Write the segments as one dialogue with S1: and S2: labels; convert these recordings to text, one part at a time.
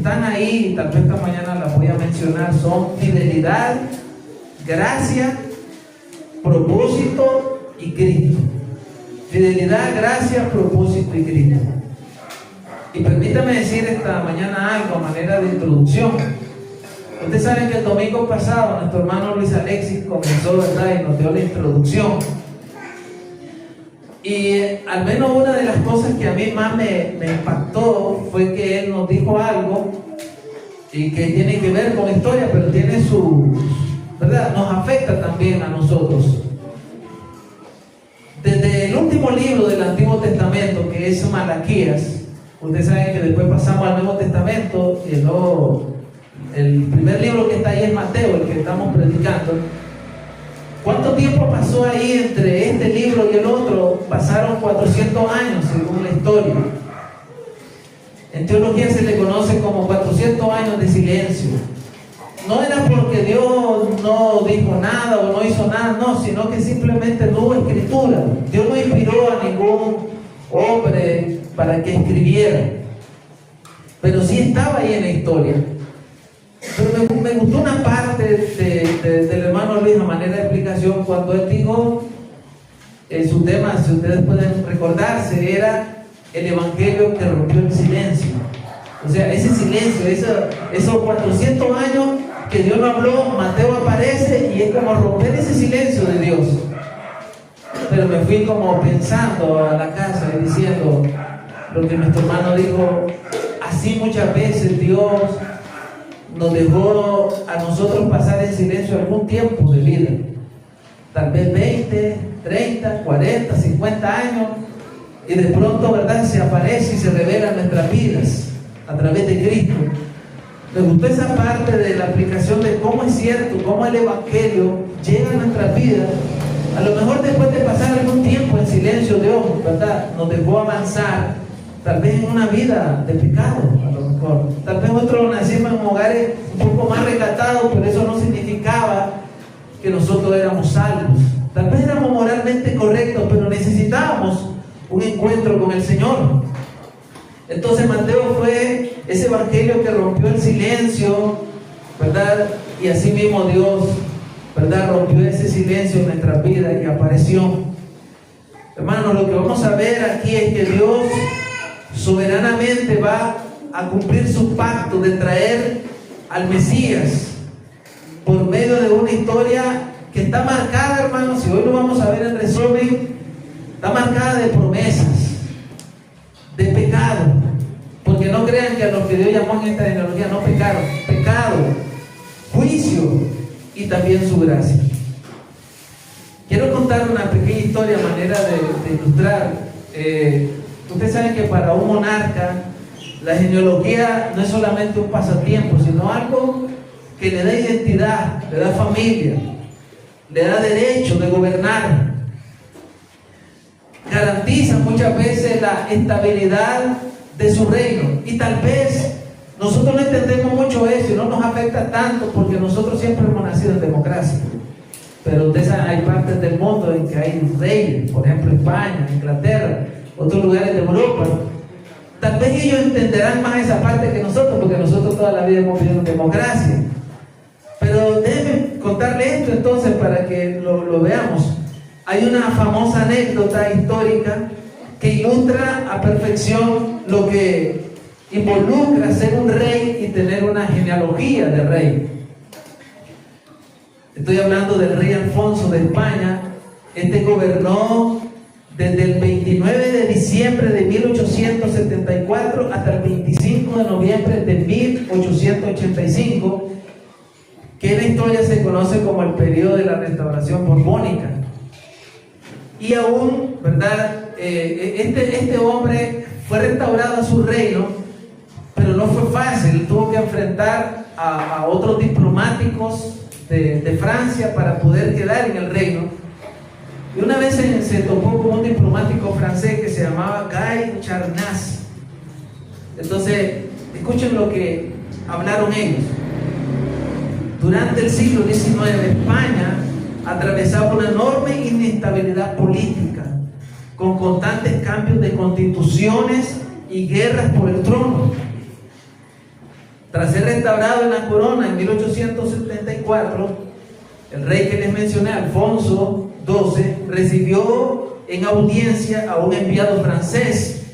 S1: están ahí, tal vez esta mañana las voy a mencionar, son fidelidad, gracia, propósito y Cristo. Fidelidad, gracia, propósito y Cristo. Y permítame decir esta mañana algo a manera de introducción. Ustedes saben que el domingo pasado nuestro hermano Luis Alexis comenzó, ¿verdad?, y nos dio la introducción. Y al menos una de las cosas que a mí más me impactó fue que él nos dijo algo y que tiene que ver con historia, pero tiene ¿verdad?, nos afecta también a nosotros. Desde el último libro del Antiguo Testamento, que es Malaquías, ustedes saben que después pasamos al Nuevo Testamento y el primer libro que está ahí es Mateo, el que estamos predicando. ¿Cuánto tiempo pasó ahí entre este libro y el otro? Pasaron 400 años según la historia. En teología se le conoce como 400 años de silencio. No era porque Dios no dijo nada o no hizo nada, no, sino que simplemente no hubo escritura. Dios no inspiró a ningún hombre para que escribiera, pero sí estaba ahí en la historia. Pero me gustó una parte del hermano Luis a manera de explicación cuando él dijo, su tema, si ustedes pueden recordarse, era el evangelio que rompió el silencio. O sea, ese silencio, esos 400 años que Dios no habló, Mateo aparece y es como romper ese silencio de Dios. Pero me fui como pensando a la casa y diciendo lo que nuestro hermano dijo, así muchas veces Dios nos dejó a nosotros pasar en silencio algún tiempo de vida, tal vez 20, 30, 40, 50 años, y de pronto, ¿verdad?, se aparece y se revela en nuestras vidas a través de Cristo. Me gustó esa parte de la aplicación de cómo es cierto, cómo el evangelio llega a nuestras vidas. A lo mejor después de pasar algún tiempo en silencio, Dios, ¿verdad?, nos dejó avanzar, tal vez en una vida de pecado, a lo mejor. Tal vez nosotros nacimos en hogares un poco más recatados, pero eso no significaba que nosotros éramos salvos. Tal vez éramos moralmente correctos, pero necesitábamos un encuentro con el Señor. Entonces Mateo fue ese evangelio que rompió el silencio, ¿verdad? Y así mismo Dios, ¿verdad?, rompió ese silencio en nuestras vidas y apareció. Hermanos, lo que vamos a ver aquí es que Dios soberanamente va a cumplir su pacto de traer al Mesías por medio de una historia que está marcada, hermanos, y hoy lo vamos a ver en resumen, está marcada de promesas, de pecado, porque no crean que a los que Dios llamó en esta genealogía no pecaron, pecado, juicio y también su gracia. Quiero contar una pequeña historia a manera de ilustrar. Ustedes saben que para un monarca la genealogía no es solamente un pasatiempo, sino algo que le da identidad, le da familia, le da derecho de gobernar, garantiza muchas veces la estabilidad de su reino. Y tal vez nosotros no entendemos mucho eso y no nos afecta tanto porque nosotros siempre hemos nacido en democracia. Pero ustedes saben, hay partes del mundo en que hay reyes, por ejemplo España, Inglaterra, otros lugares de Europa. Tal vez ellos entenderán más esa parte que nosotros, porque nosotros toda la vida hemos vivido en democracia. Pero déjenme contarle esto entonces para que lo veamos. Hay una famosa anécdota histórica que ilustra a perfección lo que involucra ser un rey y tener una genealogía de rey. Estoy hablando del rey Alfonso de España. Este gobernó desde el 29 de diciembre de 1874 hasta el 25 de noviembre de 1885, que en la historia se conoce como el periodo de la restauración borbónica. Y aún, ¿verdad?, este hombre fue restaurado a su reino, pero no fue fácil. Tuvo que enfrentar a otros diplomáticos de Francia para poder quedar en el reino. Y una vez se topó con un diplomático francés que se llamaba Guy Charnas. Entonces, escuchen lo que hablaron ellos. Durante el siglo XIX, España atravesaba una enorme inestabilidad política, con constantes cambios de constituciones y guerras por el trono. Tras ser restaurado en la corona en 1874, el rey que les mencioné, Alfonso XII, recibió en audiencia a un enviado francés,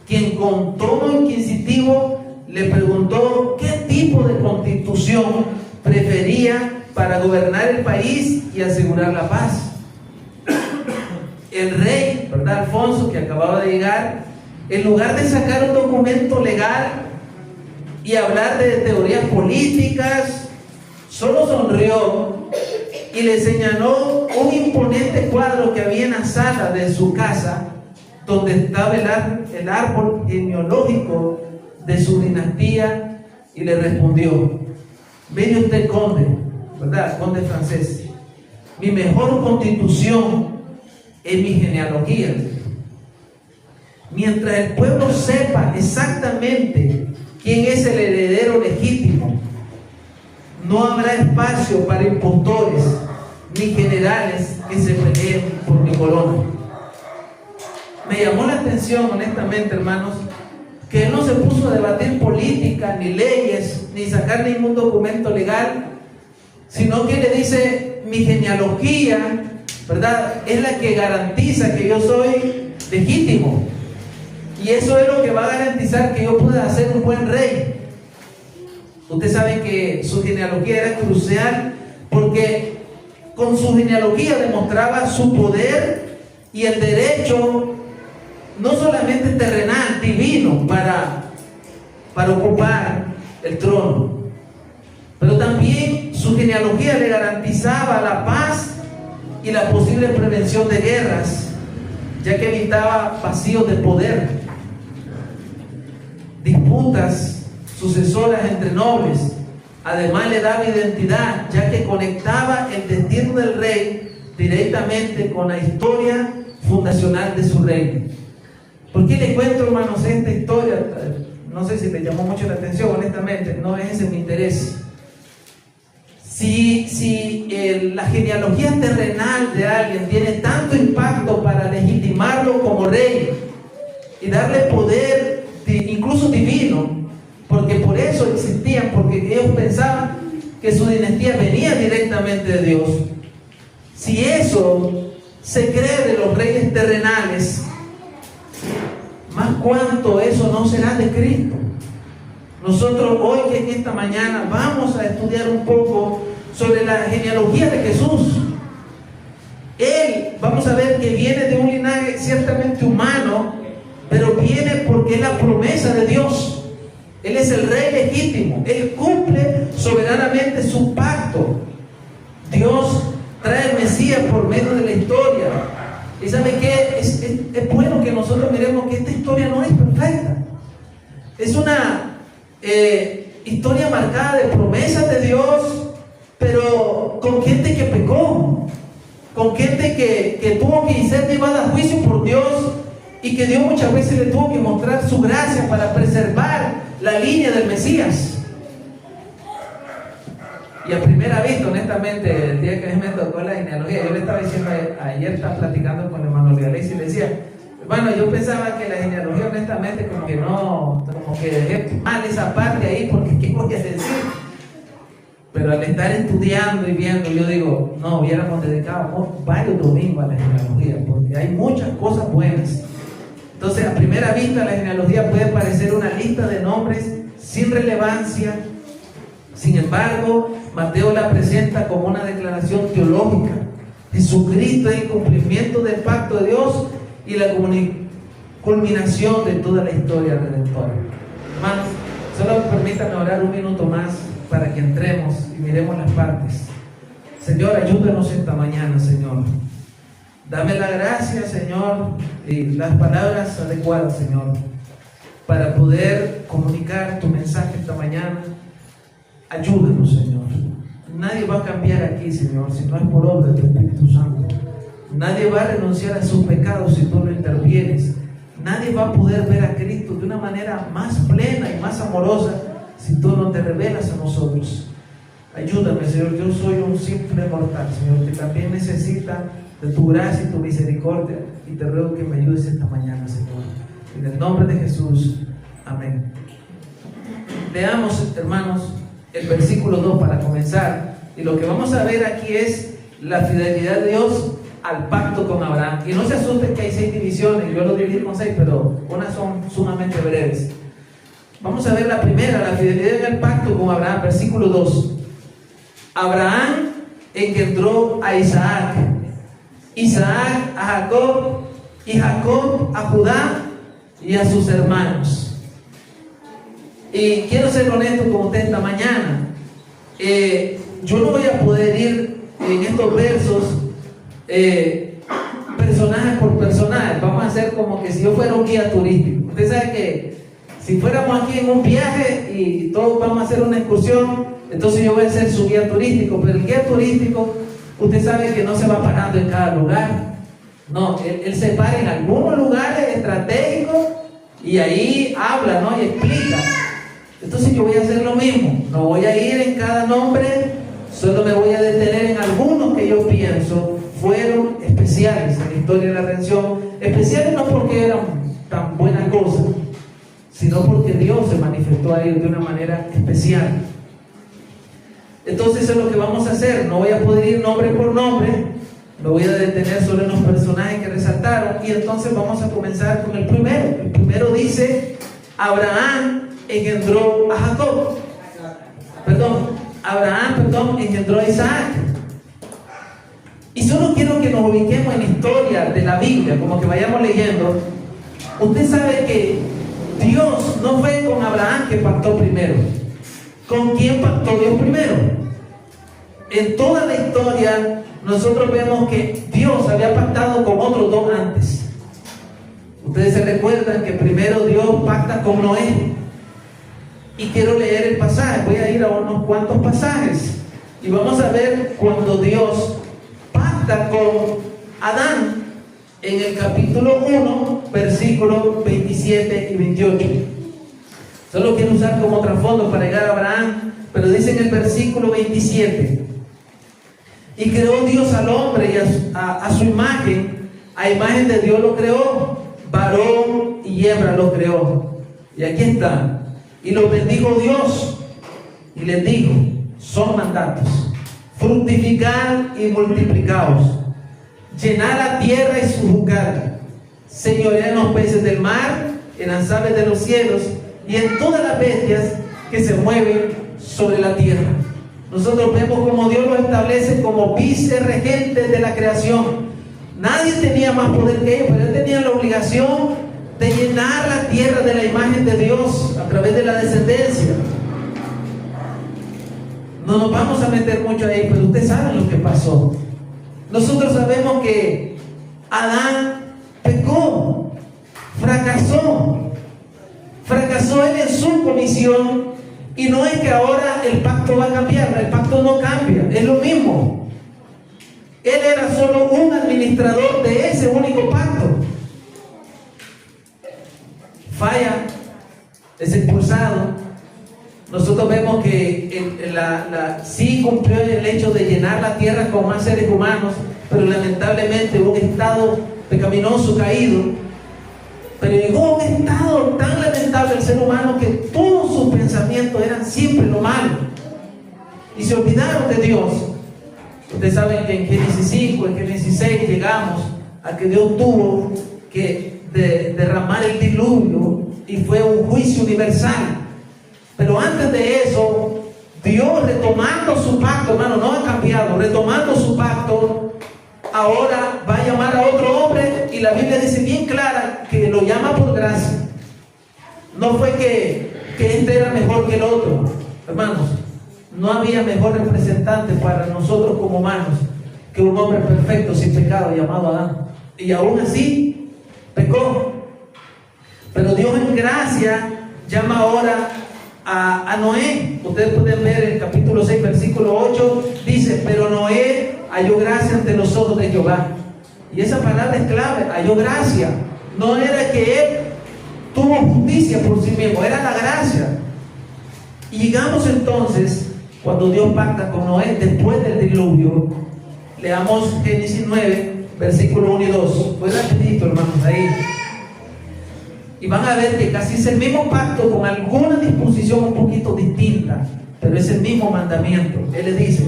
S1: quien con tono inquisitivo le preguntó qué tipo de constitución prefería para gobernar el país y asegurar la paz. El rey, ¿verdad? Alfonso, que acababa de llegar, en lugar de sacar un documento legal y hablar de teorías políticas, solo sonrió y le señaló un imponente cuadro que había en la sala de su casa, donde estaba el árbol genealógico de su dinastía, y le respondió: mire usted, conde, ¿verdad? Conde francés, mi mejor constitución es mi genealogía. Mientras el pueblo sepa exactamente quién es el heredero legítimo, no habrá espacio para impostores ni generales que se peleen por mi corona. Me llamó la atención, honestamente, hermanos, que él no se puso a debatir política, ni leyes, ni sacar ningún documento legal, sino que le dice: mi genealogía, ¿verdad?, es la que garantiza que yo soy legítimo, y eso es lo que va a garantizar que yo pueda ser un buen rey. Usted sabe que su genealogía era crucial, porque con su genealogía demostraba su poder y el derecho, no solamente terrenal, divino, para ocupar el trono, pero también su genealogía le garantizaba la paz y la posible prevención de guerras, ya que evitaba vacíos de poder, disputas sucesoras entre nobles. Además le daba identidad, ya que conectaba el destino del rey directamente con la historia fundacional de su reino. ¿Por qué le cuento, hermanos, esta historia? No sé si te llamó mucho la atención, honestamente, no es ese mi interés. Si la genealogía terrenal de alguien tiene tanto impacto para legitimarlo como rey y darle poder, incluso divino, porque por eso existían, porque ellos pensaban que su dinastía venía directamente de Dios. Si eso se cree de los reyes terrenales, más cuánto eso no será de Cristo. Nosotros hoy, que en esta mañana vamos a estudiar un poco sobre la genealogía de Jesús. Él, vamos a ver que viene de un linaje ciertamente humano, pero viene porque es la promesa de Dios. Él es el rey legítimo. Él cumple soberanamente su pacto. Dios trae el Mesías por medio de la historia. Y ¿sabe qué? Es bueno que nosotros miremos que esta historia no es perfecta. Es una historia marcada de promesas de Dios, pero con gente que pecó, con gente que tuvo que ser llevada a juicio por Dios, y que Dios muchas veces le tuvo que mostrar su gracia para preservar la línea del Mesías. Y a primera vista, honestamente, el día que me tocó la genealogía, yo le estaba diciendo, ayer estaba platicando con el hermano Lealés y le decía: bueno, yo pensaba que la genealogía, honestamente, como que dejé mal esa parte ahí, porque ¿qué voy a decir? Pero al estar estudiando y viendo, yo digo: no, hubiéramos dedicado varios domingos a la genealogía, porque hay muchas cosas buenas. Entonces, a primera vista, la genealogía puede parecer una lista de nombres sin relevancia. Sin embargo, Mateo la presenta como una declaración teológica. Jesucristo es el cumplimiento del pacto de Dios y la culminación de toda la historia redentora. Hermanos, solo permítanme orar un minuto más para que entremos y miremos las partes. Señor, ayúdanos esta mañana, Señor. Dame la gracia, Señor, y las palabras adecuadas, Señor, para poder comunicar tu mensaje esta mañana. Ayúdanos, Señor. Nadie va a cambiar aquí, Señor, si no es por obra de tu Espíritu Santo. Nadie va a renunciar a sus pecados si tú no intervienes. Nadie va a poder ver a Cristo de una manera más plena y más amorosa si tú no te revelas a nosotros. Ayúdame, Señor. Yo soy un simple mortal, Señor, que también necesita de tu gracia y tu misericordia, y te ruego que me ayudes esta mañana, Señor. En el nombre de Jesús. Amén. Leamos, hermanos, el versículo 2 para comenzar. Y lo que vamos a ver aquí es la fidelidad de Dios al pacto con Abraham. Y no se asusten que hay 6 divisiones, yo lo dividí con 6, pero unas son sumamente breves. Vamos a ver la primera, la fidelidad en el pacto con Abraham, versículo 2. Abraham engendró a Isaac, Isaac a Jacob, y Jacob a Judá y a sus hermanos. Y quiero ser honesto con usted esta mañana. Yo no voy a poder ir en estos versos personaje por personaje. Vamos a hacer como que si yo fuera un guía turístico. Usted sabe que si fuéramos aquí en un viaje y todos vamos a hacer una excursión, entonces yo voy a ser su guía turístico. Pero el guía turístico, usted sabe que no se va parando en cada lugar. No, él se para en algunos lugares estratégicos y ahí habla, ¿no? Y explica. Entonces yo voy a hacer lo mismo. No voy a ir en cada nombre, solo me voy a detener en algunos que yo pienso fueron especiales en la historia de la redención. Especiales no porque eran tan buenas cosas, sino porque Dios se manifestó a ellos de una manera especial. Entonces eso es lo que vamos a hacer. No voy a poder ir nombre por nombre, me voy a detener solo en los personajes que resaltaron. Y entonces vamos a comenzar con el primero. El primero dice: Abraham engendró a Jacob. Abraham engendró a Isaac. Y solo quiero que nos ubiquemos en la historia de la Biblia, como que vayamos leyendo. Usted sabe que Dios no fue con Abraham que pactó primero. ¿Con quién pactó Dios primero? En toda la historia nosotros vemos que Dios había pactado con otros dos antes. Ustedes se recuerdan que primero Dios pacta con Noé. Y quiero leer el pasaje, voy a ir a unos cuantos pasajes. Y vamos a ver cuando Dios pacta con Adán en el capítulo 1, versículos 27 y 28. Solo quiero usar como trasfondo para llegar a Abraham, pero dice en el versículo 27: y creó Dios al hombre y a su imagen, a imagen de Dios lo creó, varón y hembra lo creó. Y aquí está. Y los bendijo Dios y les dijo: son mandatos, fructificad y multiplicaos, llenad la tierra y sujuzgadla, señoread en los peces del mar, en las aves de los cielos y en todas las bestias que se mueven sobre la tierra. Nosotros vemos como Dios los establece como vicerregentes de la creación. Nadie tenía más poder que ellos, pero él tenía la obligación de llenar la tierra de la imagen de Dios a través de la descendencia. No nos vamos a meter mucho ahí, pero ustedes saben lo que pasó. Nosotros sabemos que Adán pecó, fracasó él en su comisión. Y no es que ahora el pacto va a cambiar, el pacto no cambia, es lo mismo. Él era solo un administrador de ese único pacto. Falla, es expulsado. Nosotros vemos que sí cumplió el hecho de llenar la tierra con más seres humanos, pero lamentablemente hubo un estado pecaminoso, caído. Pero llegó a un estado tan lamentable el ser humano que todos sus pensamientos eran siempre lo malo. Y se olvidaron de Dios. Ustedes saben que en Génesis 5, en Génesis 6 llegamos a que Dios tuvo que derramar el diluvio y fue un juicio universal. Pero antes de eso, Dios, retomando su pacto, hermano, no ha cambiado, retomando su pacto, ahora va a llamar a otro hombre, y la Biblia dice bien clara que lo llama por gracia. No fue que este era mejor que el otro. Hermanos, no había mejor representante para nosotros como humanos que un hombre perfecto sin pecado llamado Adán. Y aún así pecó. Pero Dios en gracia llama ahora a Noé. Ustedes pueden ver el capítulo 6, versículo 8, dice: pero Noé halló gracia ante los ojos de Jehová. Y esa palabra es clave, halló gracia. No era que él tuvo justicia por sí mismo, era la gracia. Y llegamos entonces, cuando Dios pacta con Noé después del diluvio. Leamos Génesis 9, versículo 1 y 2. Voy rapidito, hermanos, ahí. Y van a ver que casi es el mismo pacto con alguna disposición un poquito distinta, pero es el mismo mandamiento. Él les dice,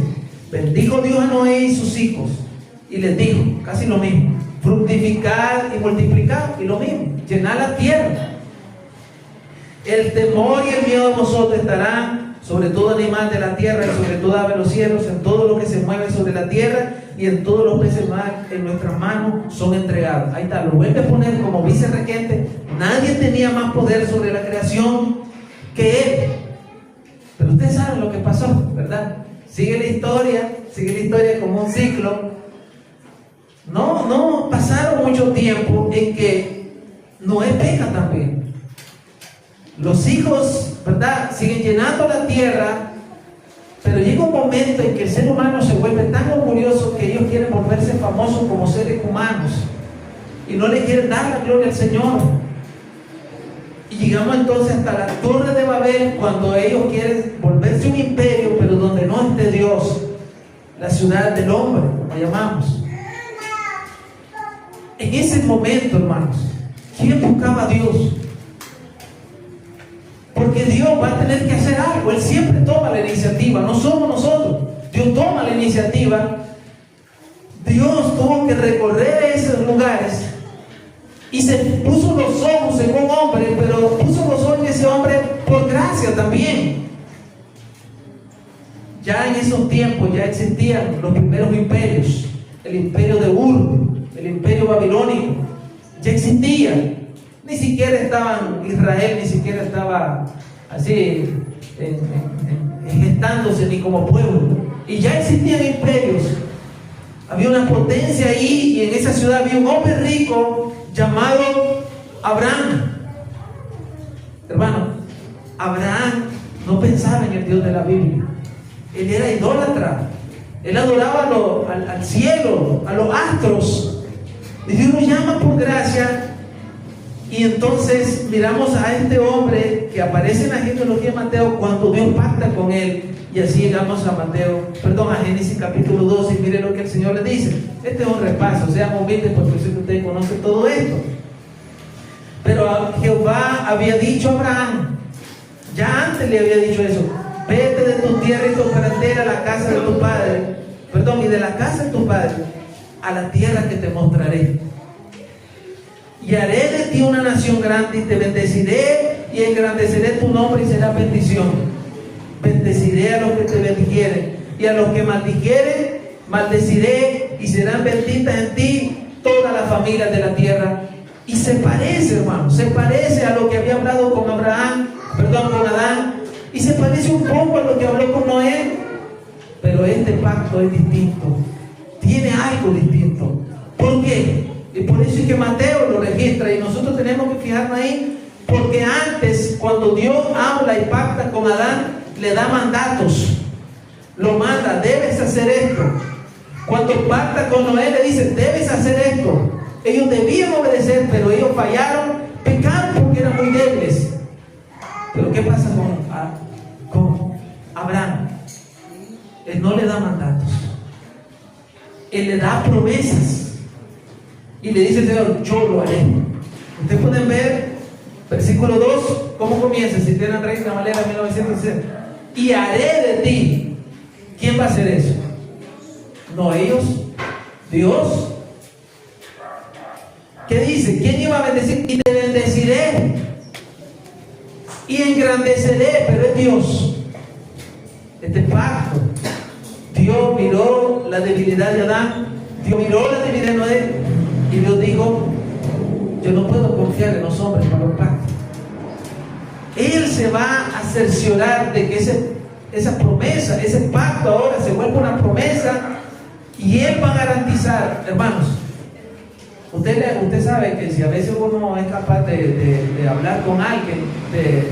S1: bendijo Dios a Noé y sus hijos, y les dijo, casi lo mismo, fructificar y multiplicar, y lo mismo, llenar la tierra. El temor y el miedo de vosotros estarán sobre todo animal de la tierra y sobre toda ave de los cielos, en todo lo que se mueve sobre la tierra y en todos los peces mar en nuestras manos son entregados. Ahí está, lo vuelve a poner como vicerregente. Nadie tenía más poder sobre la creación que él. Pero ustedes saben lo que pasó, ¿verdad? Sigue la historia como un ciclo. No pasaron mucho tiempo en que Noé peca también. Los hijos, ¿verdad?, siguen llenando la tierra, pero llega un momento en que el ser humano se vuelve tan orgulloso que ellos quieren volverse famosos como seres humanos y no le quieren dar la gloria al Señor. Y llegamos entonces hasta la Torre de Babel, cuando ellos quieren volverse un imperio, pero donde no esté Dios, la ciudad del hombre, como llamamos. En ese momento, hermanos, ¿quién buscaba a Dios? Porque Dios va a tener que hacer algo. Él siempre toma la iniciativa, no somos nosotros. Dios toma la iniciativa. Dios tuvo que recorrer esos lugares y se puso los ojos en un hombre, pero puso los ojos en ese hombre por gracia también. Ya en esos tiempos ya existían los primeros imperios, el imperio de Ur, el imperio babilónico, ya existía. Ni siquiera estaban Israel, ni siquiera estaba así gestándose ni como pueblo. Y ya existían imperios. Había una potencia ahí, y en esa ciudad había un hombre rico llamado Abraham. Hermano, Abraham no pensaba en el Dios de la Biblia. Él era idólatra. Él adoraba al cielo, a los astros. Y Dios nos llama por gracia. Y entonces miramos a este hombre que aparece en la genealogía de Mateo cuando Dios pacta con él. Y así llegamos a Génesis capítulo 12, y mire lo que el Señor le dice. Este es un repaso, seamos humildes porque sé que ustedes conocen todo esto. Pero Jehová había dicho a Abraham, ya antes le había dicho eso: vete de tu tierra y tu parentela a la casa de tu padre, y de la casa de tu padre a la tierra que te mostraré. Y haré de ti una nación grande, y te bendeciré y engrandeceré tu nombre, y será bendición. Bendeciré a los que te bendijeren, y a los que maldijeren maldeciré, y serán benditas en ti todas las familias de la tierra. Y se parece, hermano, se parece a lo que había hablado con Adán, y se parece un poco a lo que habló con Noé. Pero este pacto es distinto, tiene algo distinto. ¿Por qué? Y por eso es que Mateo lo registra, y nosotros tenemos que fijarnos ahí, porque antes, cuando Dios habla y pacta con Adán, le da mandatos, lo manda: debes hacer esto. Cuando pacta con Noé, le dice: debes hacer esto. Ellos debían obedecer, pero ellos fallaron, pecaron porque eran muy débiles. Pero ¿qué pasa con Abraham? Él no le da mandatos, él le da promesas. Y le dice el Señor: yo lo haré. Ustedes pueden ver, versículo 2, cómo comienza, si tienen Reina Valera 1960. Y haré de ti. ¿Quién va a hacer eso? No ellos, Dios. ¿Qué dice? ¿Quién iba a bendecir? Y te bendeciré y engrandeceré, pero es Dios. Este pacto. Dios miró la debilidad de Adán, Dios miró la debilidad de Noé, y Dios dijo: yo no puedo confiar en los hombres para los pactos. Él se va a cerciorar de que esa promesa, ese pacto ahora se vuelva una promesa, y Él va a garantizar. Hermanos, usted sabe que si a veces uno es capaz de hablar con alguien de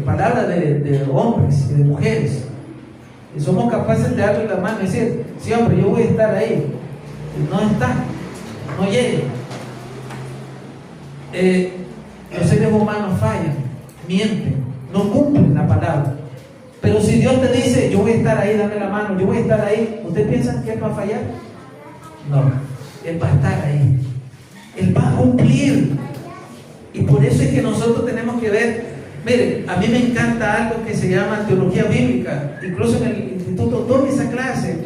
S1: palabras de hombres y de mujeres, y somos capaces de darle la mano y decir: sí, hombre, yo voy a estar ahí. No está, no llega. Los seres humanos fallan, mienten, no cumplen la palabra. Pero si Dios te dice: yo voy a estar ahí, dame la mano, yo voy a estar ahí, ¿usted piensa que Él va a fallar? No, Él va a estar ahí, Él va a cumplir. Y por eso es que nosotros tenemos que ver, miren, a mí me encanta algo que se llama teología bíblica, incluso en el instituto doy esa clase,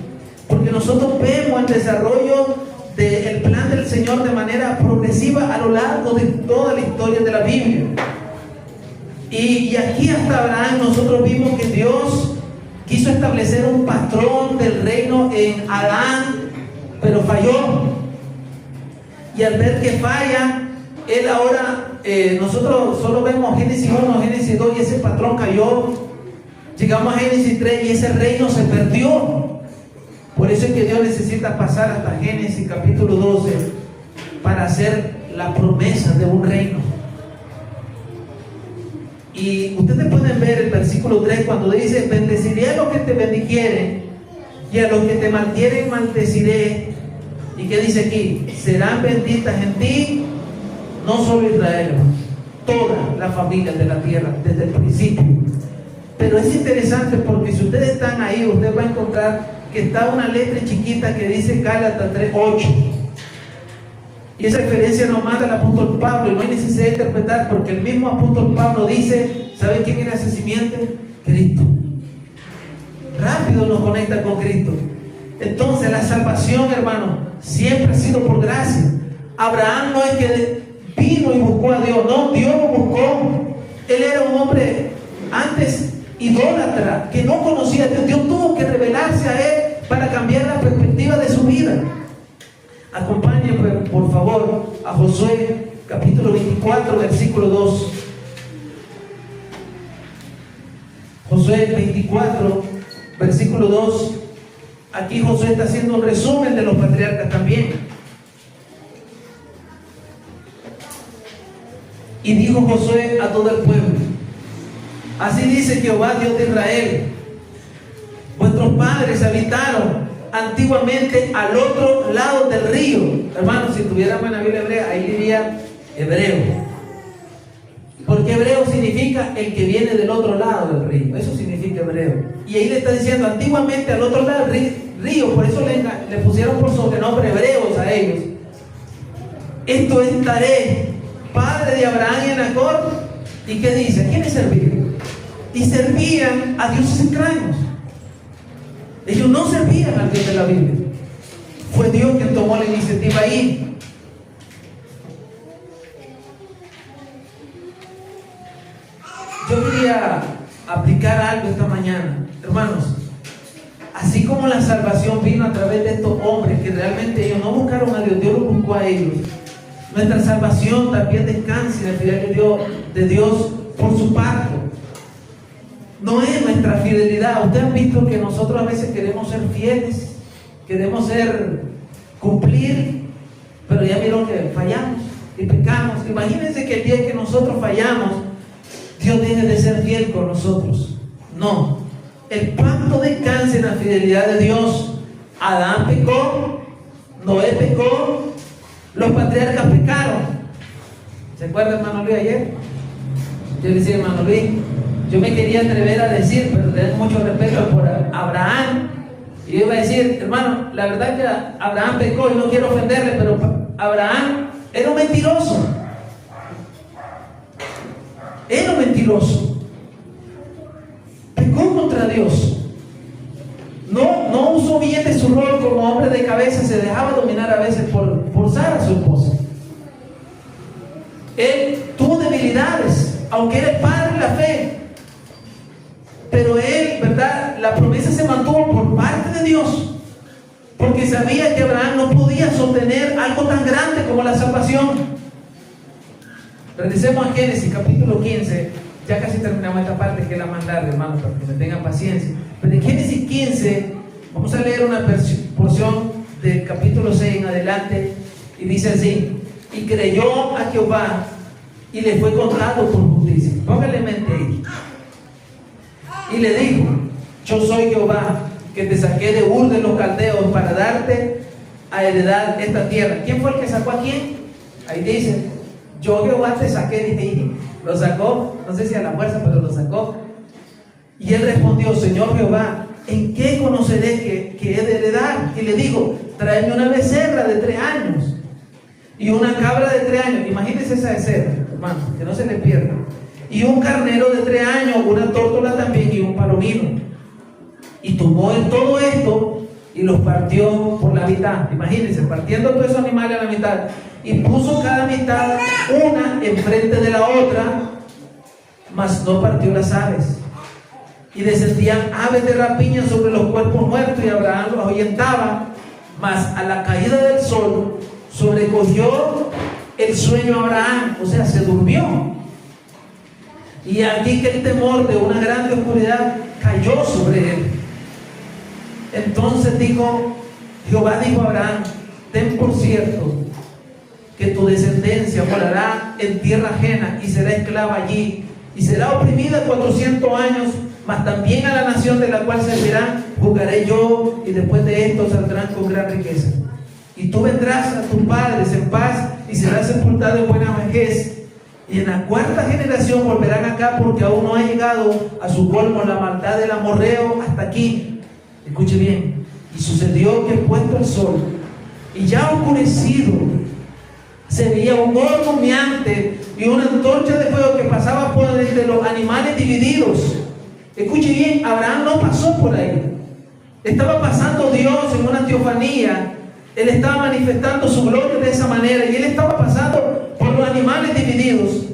S1: porque nosotros vemos el desarrollo del plan del Señor de manera progresiva a lo largo de toda la historia de la Biblia. Y aquí hasta Abraham nosotros vimos que Dios quiso establecer un patrón del reino en Adán, pero falló. Y al ver que falla, él ahora, nosotros solo vemos Génesis 1, Génesis 2 y ese patrón cayó. Llegamos a Génesis 3 y ese reino se perdió. Por eso es que Dios necesita pasar hasta Génesis capítulo 12 para hacer la promesa de un reino. Y ustedes pueden ver el versículo 3 cuando dice: bendeciré a los que te bendijeren y a los que te maldieren maldeciré. ¿Y qué dice aquí? Serán benditas en ti, no solo Israel, todas las familias de la tierra desde el principio. Pero es interesante porque si ustedes están ahí, usted va a encontrar que está una letra chiquita que dice Gálatas 3:8. Y esa referencia nos manda el apóstol Pablo, y no hay necesidad de interpretar, porque el mismo apóstol Pablo dice: ¿saben quién era ese simiente? Cristo. Rápido nos conecta con Cristo. Entonces la salvación, hermano, siempre ha sido por gracia. Abraham no es que vino y buscó a Dios, no, Dios lo buscó. Él era un hombre antes idólatra, que no conocía a Dios. Dios tuvo que revelarse a él para cambiar la perspectiva de su vida. Acompáñenme por favor a Josué capítulo 24 versículo 2. Josué 24 versículo 2. Aquí Josué está haciendo un resumen de los patriarcas también. Y dijo Josué a todo el pueblo: así dice Jehová, Dios de Israel: vuestros padres habitaron antiguamente al otro lado del río. Hermanos, si tuviéramos en la Biblia hebrea, ahí diría hebreo, porque hebreo significa el que viene del otro lado del río. Eso significa hebreo. Y ahí le está diciendo antiguamente al otro lado del río. Por eso le pusieron por sobrenombre hebreos a ellos. Esto es Taré, padre de Abraham y Nacor. ¿Y qué dice? ¿A quiénes servían? Y servían a dioses extraños. Ellos no servían al Dios de la Biblia. Fue Dios quien tomó la iniciativa ahí. Yo quería aplicar algo esta mañana, hermanos. Así como la salvación vino a través de estos hombres que realmente ellos no buscaron a Dios, Dios los buscó a ellos. Nuestra salvación también descansa en la fidelidad de Dios por su pacto. No es nuestra fidelidad. Ustedes han visto que nosotros a veces queremos ser fieles, queremos cumplir, pero ya vieron que fallamos y pecamos. Imagínense que el día que nosotros fallamos, Dios deje de ser fiel con nosotros. No, el pacto descansa en la fidelidad de Dios. Adán pecó, Noé pecó, los patriarcas pecaron. ¿Se acuerda, hermano Luis, ayer? Yo le decía, hermano Luis, yo me quería atrever a decir, pero tengo mucho respeto por Abraham, y yo iba a decir: hermano, la verdad que Abraham pecó y no quiero ofenderle, pero Abraham era un mentiroso. Era un mentiroso. Pecó contra Dios. No usó bien de su rol como hombre de cabeza, se dejaba dominar a veces por Sara, su esposa. Él tuvo debilidades, aunque era el padre de la fe. Pero él, ¿verdad? La promesa se mantuvo por parte de Dios, porque sabía que Abraham no podía sostener algo tan grande como la salvación. Regresemos a Génesis capítulo 15. Ya casi terminamos esta parte, que es la más larga, hermanos, para que me tengan paciencia. Pero en Génesis 15 vamos a leer una porción del capítulo 6 en adelante, y dice así: y creyó a Jehová y le fue contado por justicia. Póngale mente ahí. Y le dijo: yo soy Jehová, que te saqué de Ur de los Caldeos para darte a heredar esta tierra. ¿Quién fue el que sacó a quién? Ahí dice: yo Jehová te saqué de ahí. Lo sacó, no sé si a la fuerza, pero lo sacó. Y él respondió: Señor Jehová, ¿en qué conoceré que he de heredar? Y le digo: tráeme una becerra de 3 años y una cabra de 3 años. Imagínense esa becerra, hermano, que no se le pierda. Y un carnero de 3 años, una tórtola también y un palomino. Y tomó él todo esto y los partió por la mitad. Imagínense, partiendo todos esos animales a la mitad. Y puso cada mitad una enfrente de la otra, mas no partió las aves. Y descendían aves de rapiña sobre los cuerpos muertos, y Abraham los ahuyentaba. Mas a la caída del sol sobrecogió el sueño a Abraham, o sea, se durmió. Y aquí que el temor de una grande oscuridad cayó sobre él. Entonces Jehová dijo a Abraham: ten por cierto que tu descendencia morará en tierra ajena y será esclava allí, y será oprimida 400 años, mas también a la nación de la cual servirán juzgaré yo, y después de esto saldrán con gran riqueza. Y tú vendrás a tus padres en paz y serás sepultado en buena vejez. Y en la 4ª generación volverán acá, porque aún no ha llegado a su colmo la maldad del amorreo hasta aquí. Escuche bien. Y sucedió que puesto el sol y ya oscurecido, se veía un horno humeante y una antorcha de fuego que pasaba por entre los animales divididos. Escuche bien, Abraham no pasó por ahí. Estaba pasando Dios en una teofanía. Él estaba manifestando su gloria de esa manera, y él estaba pasando por los animales divididos.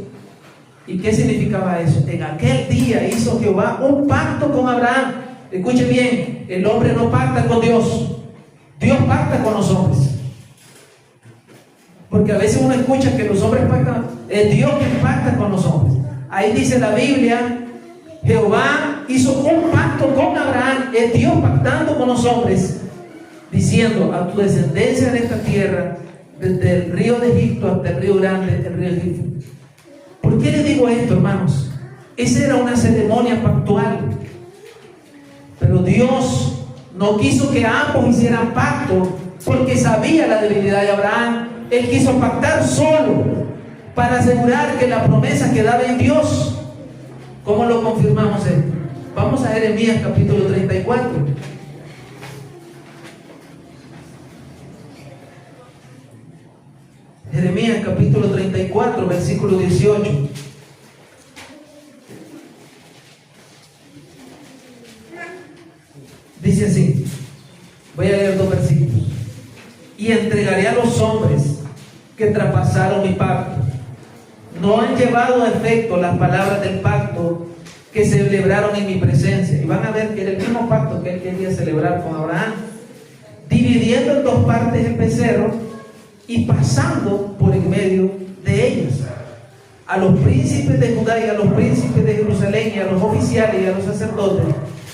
S1: ¿Y qué significaba eso? En aquel día hizo Jehová un pacto con Abraham. Escuche bien, el hombre no pacta con Dios, Dios pacta con los hombres. Porque a veces uno escucha que los hombres pactan, es Dios quien pacta con los hombres. Ahí dice la Biblia, Jehová hizo un pacto con Abraham, es Dios pactando con los hombres, diciendo: a tu descendencia en esta tierra, desde el río de Egipto hasta el río grande, el río Egipto. ¿Por qué les digo esto, hermanos? Esa era una ceremonia pactual. Pero Dios no quiso que ambos hicieran pacto, porque sabía la debilidad de Abraham. Él quiso pactar solo para asegurar que la promesa quedaba en Dios. ¿Cómo lo confirmamos esto? Vamos a Jeremías capítulo 34. Jeremías capítulo 34, versículo 18. Dice así, voy a leer 2 versículos. Y entregaré a los hombres que traspasaron mi pacto. No han llevado a efecto las palabras del pacto que celebraron en mi presencia. Y van a ver que era el mismo pacto que él quería celebrar con Abraham, dividiendo en 2 partes el becerro y pasando por en medio de ellos a los príncipes de Judá y a los príncipes de Jerusalén y a los oficiales y a los sacerdotes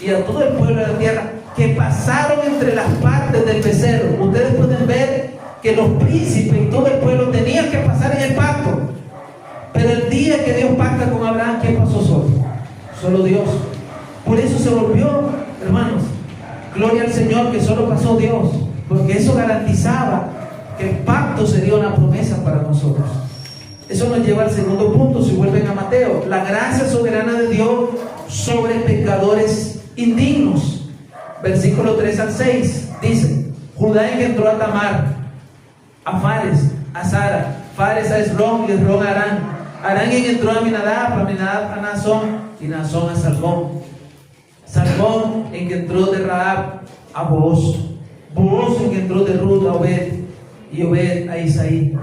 S1: y a todo el pueblo de la tierra que pasaron entre las partes del becerro. Ustedes pueden ver que los príncipes y todo el pueblo tenían que pasar en el pacto. Pero el día que Dios pacta con Abraham, ¿qué pasó solo? Solo Dios. Por eso se volvió, hermanos, gloria al Señor que solo pasó Dios, porque eso garantizaba que el pacto sería una promesa para nosotros. Eso nos lleva al segundo punto, si vuelven a Mateo, la gracia soberana de Dios sobre pecadores indignos. Versículo 3 al 6 dice: Judá engendró a Tamar, a Fares, a Sara, Fares a Esrón y Esrón a Arán. Arán engendró a Aminadab, Aminadab a Nazón y Nazón a Salmón. Salmón engendró de Rahab a Booz. Booz engendró de Ruth a Obed y Obed a Isaí.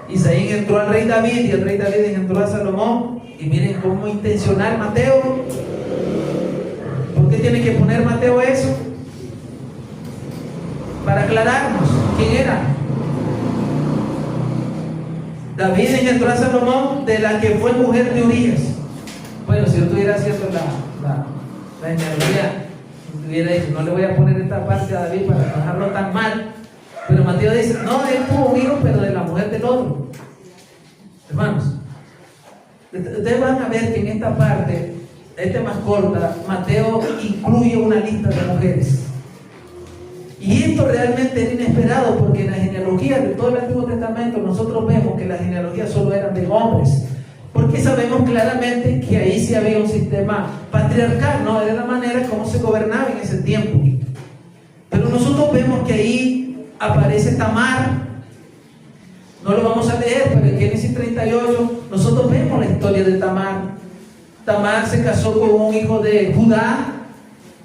S1: Isaí engendró al rey David y el rey David engendró a Salomón. Y miren cómo intencional Mateo. ¿Por qué tiene que poner Mateo eso? Para aclararnos quién era. David engendró a Salomón, de la que fue mujer de Urías. Bueno, si yo estuviera haciendo la genealogía, hubiera dicho: no le voy a poner esta parte a David para no dejarlo tan mal. Pero Mateo dice: no, él tuvo un hijo, pero de la mujer del otro. Hermanos, ustedes van a ver que en esta parte, más corta, Mateo incluye una lista de mujeres. Y esto realmente era inesperado, porque en la genealogía de todo el Antiguo Testamento nosotros vemos que las genealogías solo eran de hombres, porque sabemos claramente que ahí sí había un sistema patriarcal, ¿no? Era la manera como se gobernaba en ese tiempo. Pero nosotros vemos que ahí aparece Tamar, No lo vamos a leer, pero en Génesis 38 nosotros vemos la historia de Tamar. Tamar se casó con un hijo de Judá.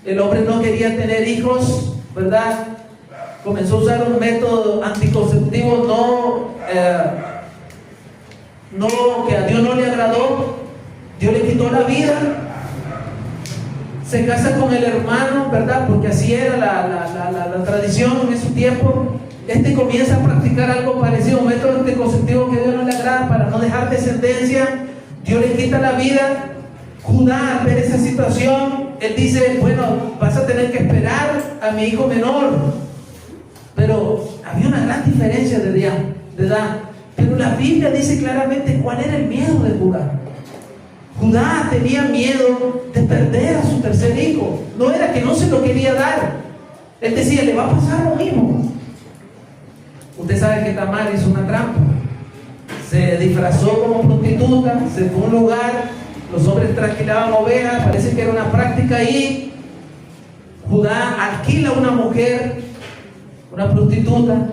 S1: El hombre no quería tener hijos, ¿verdad? Comenzó a usar un método anticonceptivo que a Dios no le agradó. Dios le quitó la vida. Se casa con el hermano, ¿verdad? Porque así era la tradición en ese tiempo. Comienza a practicar algo parecido, un método anticonceptivo que a Dios no le agrada para no dejar descendencia. Dios le quita la vida. Judá, al ver esa situación, él dice: bueno, vas a tener que esperar a mi hijo menor. Pero había una gran diferencia de edad. Pero la Biblia dice claramente cuál era el miedo de Judá. Judá tenía miedo de perder a su tercer hijo. No era que no se lo quería dar. Él decía: le va a pasar lo mismo. Usted sabe que Tamar hizo una trampa. Se disfrazó como prostituta, se fue a un lugar, los hombres trasquilaban ovejas, parece que era una práctica ahí. Judá alquila a una mujer, una prostituta,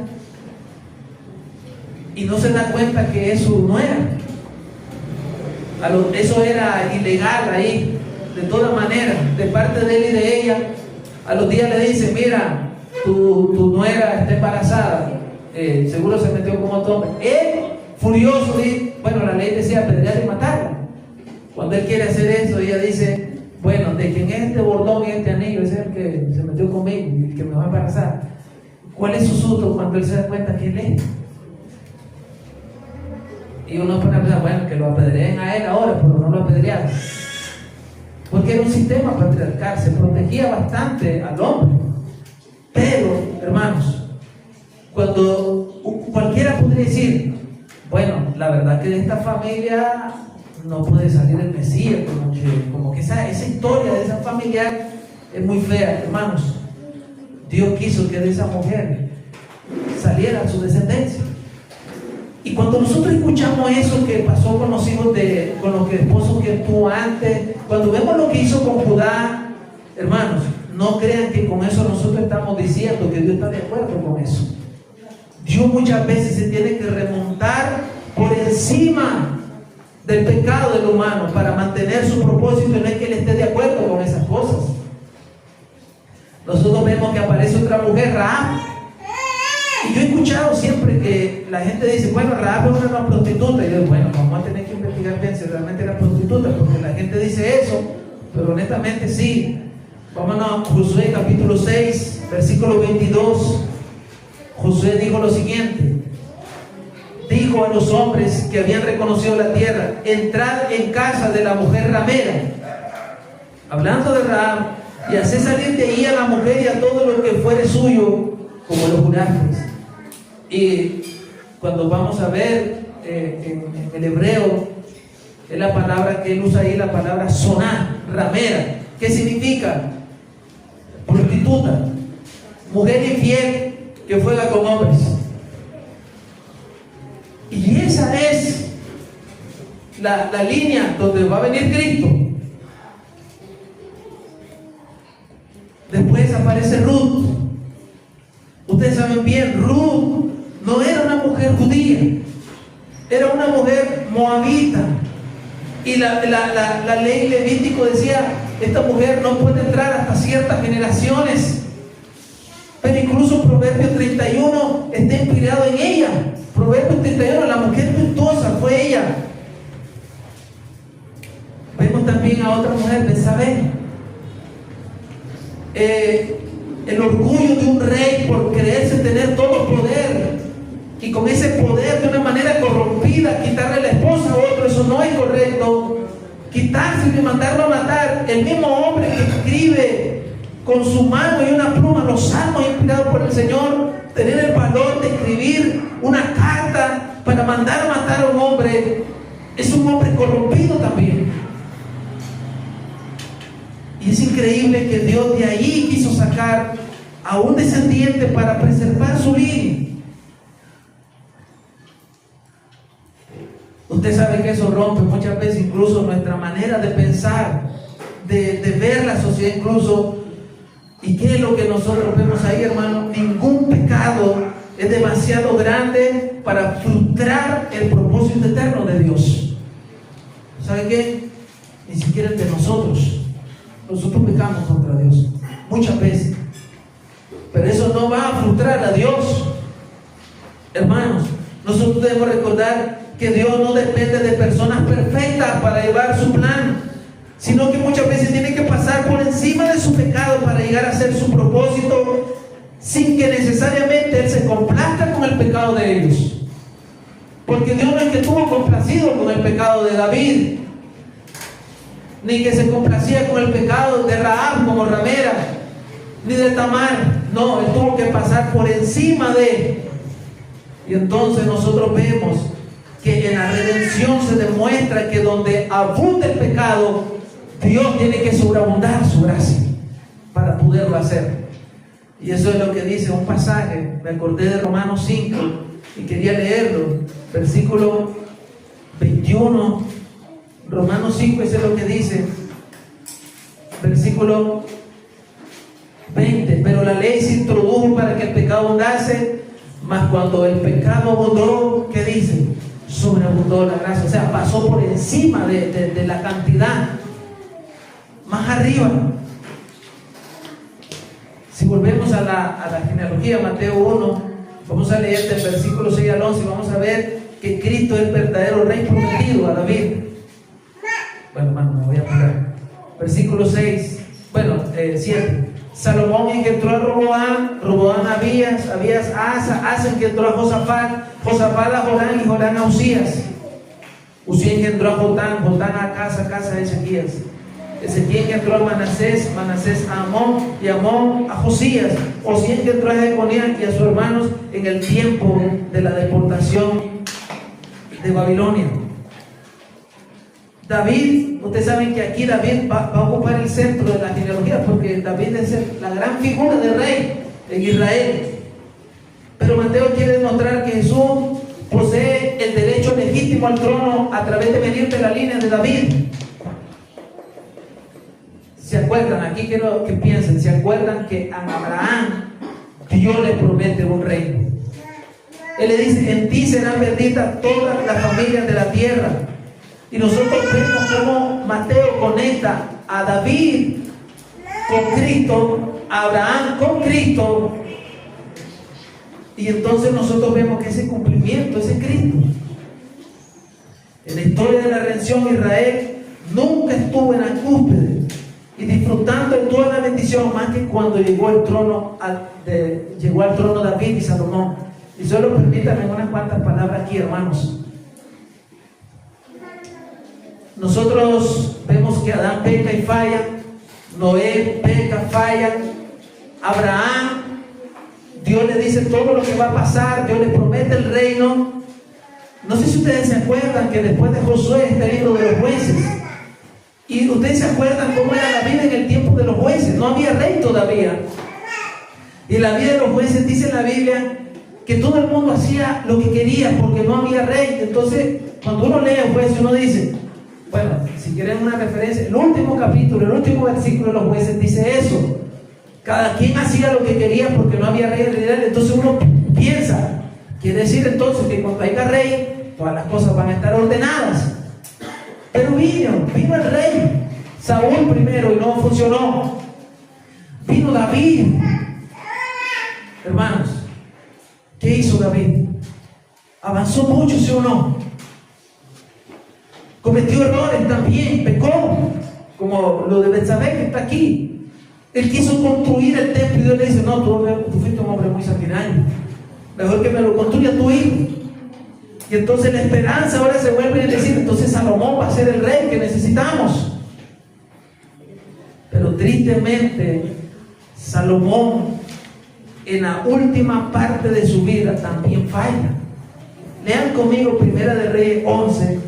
S1: y no se da cuenta que eso no era. Eso era ilegal ahí, de todas maneras, de parte de él y de ella. A los días le dice: mira, tu nuera está embarazada. Seguro se metió con otro hombre. Él, furioso, dice: bueno, la ley decía apedrear y matarla. Cuando él quiere hacer eso, ella dice: bueno, de quien es este bordón y este anillo, ese es el que se metió conmigo y el que me va a embarazar. ¿Cuál es su susto cuando él se da cuenta que él es? Y uno pone a pensar: bueno, que lo apedreen a él ahora, pero no lo apedrearon. Porque era un sistema patriarcal, se protegía bastante al hombre. Pero, hermanos, cuando cualquiera podría decir: bueno, la verdad que de esta familia no puede salir el Mesías, como que esa historia de esa familia es muy fea. Hermanos, Dios quiso que de esa mujer saliera su descendencia. Y cuando nosotros escuchamos eso que pasó con los hijos con los esposos que tuvo antes, cuando vemos lo que hizo con Judá, hermanos, no crean que con eso nosotros estamos diciendo que Dios está de acuerdo con eso. Dios muchas veces se tiene que remontar por encima del pecado del humano para mantener su propósito, y no es que él esté de acuerdo con esas cosas. Nosotros vemos que aparece otra mujer, Rahab. Y yo he escuchado siempre que la gente dice: bueno, Rahab es una prostituta. Y yo digo: bueno, vamos a tener que investigar bien si realmente era prostituta, porque la gente dice eso, pero honestamente sí. Vámonos a Josué capítulo 6, versículo 22. Josué dijo lo siguiente: dijo a los hombres que habían reconocido la tierra: entrad en casa de la mujer ramera, hablando de Rahab, y haced salir de ahí a la mujer y a todo lo que fuere suyo, como lo jurasteis. Y cuando vamos a ver en el hebreo, es la palabra que él usa ahí, la palabra soná, ramera. ¿Qué significa? Prostituta, mujer infiel que juega con hombres. Y esa es la línea donde va a venir Cristo. Después aparece Ruth. Ustedes saben bien, Ruth no era una mujer judía, era una mujer moabita. Y la ley levítico decía: esta mujer no puede entrar hasta ciertas generaciones. Pero incluso Proverbios 31 está inspirado en ella. Proverbios 31, la mujer virtuosa fue ella. Vemos también a otra mujer, Betsabé. El orgullo de un rey por creerse tener todo poder, y con ese poder de una manera corrompida quitarle la esposa a otro. Eso no es correcto. Quitarse y mandarlo a matar. El mismo hombre que escribe con su mano y una pluma los salmos inspirados por el Señor, tener el valor de escribir una carta para mandar a matar a un hombre, es un hombre corrompido también. Y es increíble que Dios de ahí quiso sacar a un descendiente para preservar su línea. Usted sabe que eso rompe muchas veces incluso nuestra manera de pensar, de ver la sociedad incluso. ¿Y qué es lo que nosotros vemos ahí, hermano? Ningún pecado es demasiado grande para frustrar frustrar el propósito eterno de Dios. ¿Sabe qué? Ni siquiera entre nosotros. Nosotros pecamos contra Dios muchas veces, pero eso no va a frustrar a Dios. Hermanos, nosotros debemos recordar que Dios no depende de personas perfectas para llevar su plan, sino que muchas veces tiene que pasar por encima de su pecado para llegar a hacer su propósito, sin que necesariamente Él se complazca con el pecado de ellos. Porque Dios no es que estuvo complacido con el pecado de David, ni que se complacía con el pecado de Rahab como ramera, ni de Tamar. No, Él tuvo que pasar por encima de él. Y entonces nosotros vemos que en la redención se demuestra que donde abunda el pecado, Dios tiene que sobreabundar su gracia para poderlo hacer. Y eso es lo que dice un pasaje. Me acordé de Romanos 5 y quería leerlo, versículo 21. Romanos 5, eso es lo que dice, versículo 20. Pero la ley se introdujo para que el pecado abundase, mas cuando el pecado abundó, ¿qué dice? Sobreabundó la gracia. O sea, pasó por encima de la cantidad, más arriba. Si volvemos a la genealogía, Mateo 1, vamos a leer del versículo 6 al 11, vamos a ver que Cristo es el verdadero rey prometido a David. Bueno, hermano, me voy a apurar. Versículo 6, 7. Salomón engendró a Roboam, Roboam a Abías, Abías a Asa, Asa engendró a Josafat, Josafat a Jorán y Jorán a Usías. Usías engendró a Jotán, Jotán a Acaz, Acaz a Ezequías. Ezequías engendró a Manasés, Manasés a Amón y Amón a Josías. Josías engendró a Jeconías y a sus hermanos en el tiempo de la deportación de Babilonia. David, ustedes saben que aquí David va a ocupar el centro de la genealogía, porque David es la gran figura del rey en Israel. Pero Mateo quiere demostrar que Jesús posee el derecho legítimo al trono a través de venir de la línea de David. ¿Se acuerdan? Aquí quiero que piensen. ¿Se acuerdan que a Abraham Dios le promete un reino? Él le dice: en ti serán benditas todas las familias de la tierra. Y nosotros vemos cómo Mateo conecta a David con Cristo, a Abraham con Cristo. Y entonces nosotros vemos que ese cumplimiento, ese Cristo. En la historia de la redención, Israel nunca estuvo en la cúspide y disfrutando de toda la bendición, más que cuando llegó al trono David y Salomón. Y solo permítanme unas cuantas palabras aquí, hermanos. Nosotros vemos que Adán peca y falla, Noé peca, falla, Abraham, Dios le dice todo lo que va a pasar, Dios le promete el reino. No sé si ustedes se acuerdan que después de Josué está el libro de los jueces. Y ustedes se acuerdan cómo era la vida en el tiempo de los jueces. No había rey todavía. Y la vida de los jueces dice en la Biblia que todo el mundo hacía lo que quería porque no había rey. Entonces, cuando uno lee el juez, uno dice, bueno, si quieren una referencia, el último capítulo, el último versículo de los jueces dice eso. Cada quien hacía lo que quería porque no había rey en realidad. Entonces uno piensa, quiere decir entonces que cuando haya rey, todas las cosas van a estar ordenadas. Pero vino el rey, Saúl primero, y no funcionó. Vino David. Hermanos, ¿qué hizo David? Avanzó mucho, ¿sí o no? Cometió errores también, pecó, como lo de Betsabé que está aquí. Él quiso construir el templo y Dios le dice: no, tú fuiste un hombre muy sanguinario, mejor que me lo construya tu hijo. Y entonces la esperanza ahora se vuelve a decir: entonces Salomón va a ser el rey que necesitamos. Pero tristemente Salomón en la última parte de su vida también falla. Lean conmigo Primera de Reyes 11.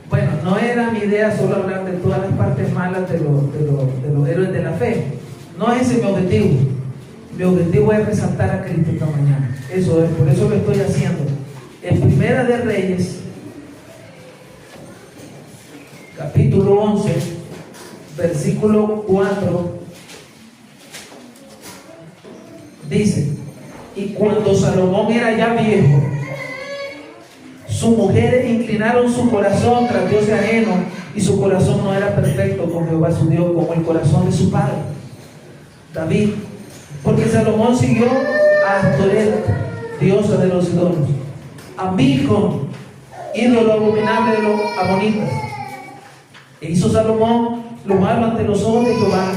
S1: Bueno, no era mi idea solo hablar de todas las partes malas de los héroes de la fe. No es ese mi objetivo. Mi objetivo es resaltar a Cristo esta mañana. Eso es, por eso lo estoy haciendo. En Primera de Reyes, capítulo 11, versículo 4, Dice, y cuando Salomón era ya viejo, sus mujeres inclinaron su corazón tras dioses ajenos, y su corazón no era perfecto con Jehová su Dios, como el corazón de su padre David, porque Salomón siguió a Astoret, diosa de los ídolos, a Milcom, ídolo abominable de los amonitas. E hizo Salomón lo malo ante los ojos de Jehová,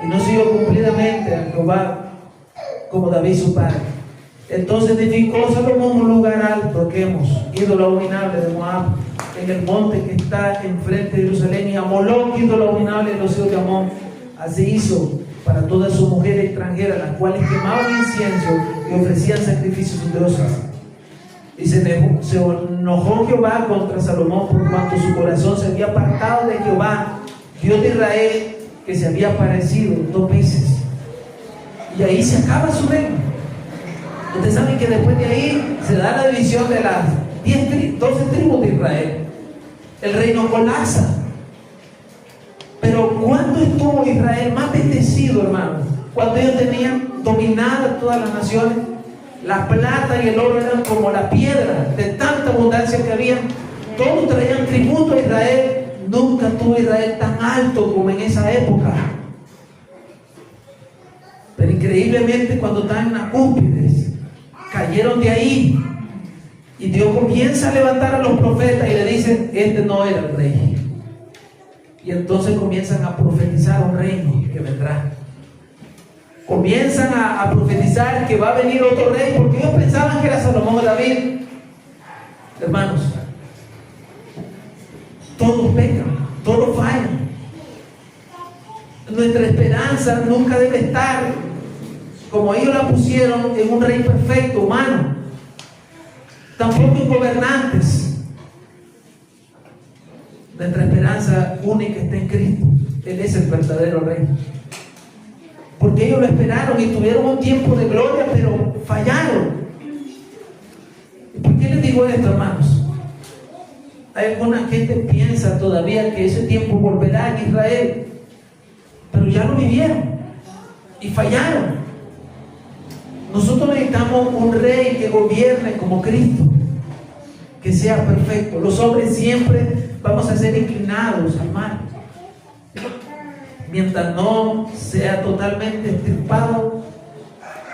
S1: y no siguió cumplidamente a Jehová como David su padre. Entonces edificó Salomón un lugar alto, Quemos, ídolo abominable de Moab, en el monte que está enfrente de Jerusalén, y a Moloc, ídolo abominable de los hijos de Amón. Así hizo para todas sus mujeres extranjeras, las cuales quemaban incienso y ofrecían sacrificios a sus dioses. Y se enojó Jehová contra Salomón por cuanto su corazón se había apartado de Jehová, Dios de Israel, que se había aparecido 2 veces. Y ahí se acaba su reino. Ustedes saben que después de ahí se da la división de las 12 tribus de Israel. El reino colapsa. Pero ¿cuándo estuvo Israel más bendecido, hermanos? Cuando ellos tenían dominadas todas las naciones. La plata y el oro eran como la piedra, de tanta abundancia que había. Todos traían tributo a Israel. Nunca tuvo Israel tan alto como en esa época. Pero increíblemente, cuando estaban en las cúspides, cayeron de ahí, y Dios comienza a levantar a los profetas y le dicen: este no era el rey. Y entonces comienzan a profetizar un reino que vendrá. Comienzan a profetizar que va a venir otro rey, porque ellos pensaban que era Salomón o David. Hermanos, todos pecan, todos fallan. Nuestra esperanza nunca debe estar, como ellos la pusieron, en un rey perfecto, humano. Tampoco en gobernantes. Nuestra esperanza única está en Cristo. Él es el verdadero rey. Porque ellos lo esperaron y tuvieron un tiempo de gloria, pero fallaron. ¿Por qué les digo esto, hermanos? Hay alguna gente que piensa todavía que ese tiempo volverá en Israel, pero ya lo vivieron y fallaron. Nosotros necesitamos un rey que gobierne como Cristo, que sea perfecto. Los hombres siempre vamos a ser inclinados al mal, mientras no sea totalmente extirpado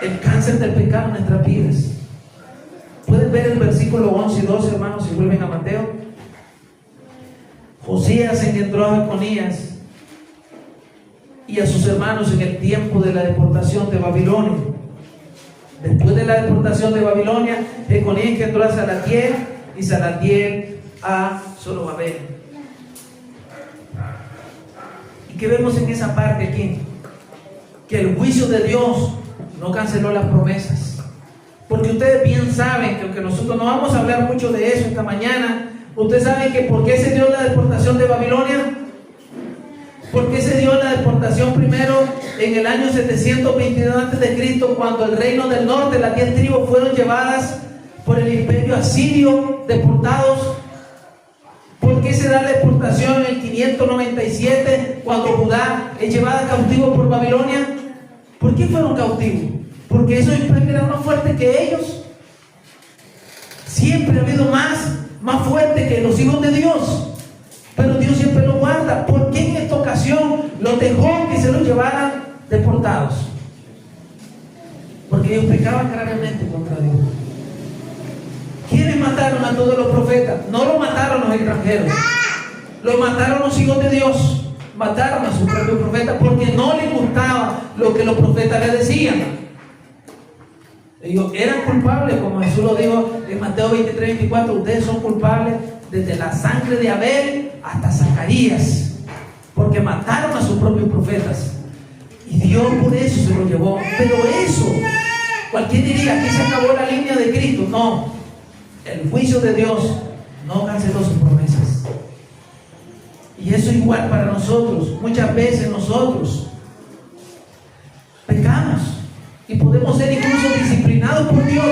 S1: el cáncer del pecado en nuestras vidas. Pueden ver el versículo 11 y 12, hermanos, si vuelven a Mateo. Josías engendró a Jeconías y a sus hermanos en el tiempo de la deportación de Babilonia. Después de la deportación de Babilonia, Jeconías engendró a Salatiel, y Salatiel a Zorobabel. ¿Y qué vemos en esa parte aquí? Que el juicio de Dios no canceló las promesas. Porque ustedes bien saben que, aunque nosotros no vamos a hablar mucho de eso esta mañana, ustedes saben que ¿por qué se dio la deportación de Babilonia? ¿Por qué se dio la deportación primero en el año 722 a.C., cuando el reino del norte, las 10 tribus, fueron llevadas por el imperio asirio, deportados? ¿Por qué se da la deportación en el 597, cuando Judá es llevada cautivo por Babilonia? ¿Por qué fueron cautivos? Porque esos imperios eran más fuertes que ellos. Siempre ha habido más fuerte que los hijos de Dios, pero Dios siempre los guarda. ¿Por qué en esta ocasión los dejó que se los llevaran deportados? Porque ellos pecaban gravemente contra Dios. ¿Quiénes mataron a todos los profetas? No los mataron los extranjeros, los mataron los hijos de Dios. Mataron a sus propios profetas porque no les gustaba lo que los profetas les decían. Ellos eran culpables, como Jesús lo dijo en Mateo 23-24: ustedes son culpables desde la sangre de Abel hasta Zacarías, porque mataron a sus propios profetas, y Dios por eso se los llevó. Pero eso, cualquiera diría que se acabó la línea de Cristo. No, el juicio de Dios no canceló sus promesas. Y eso igual para nosotros. Muchas veces nosotros pecamos y podemos ser incluso disciplinados por Dios,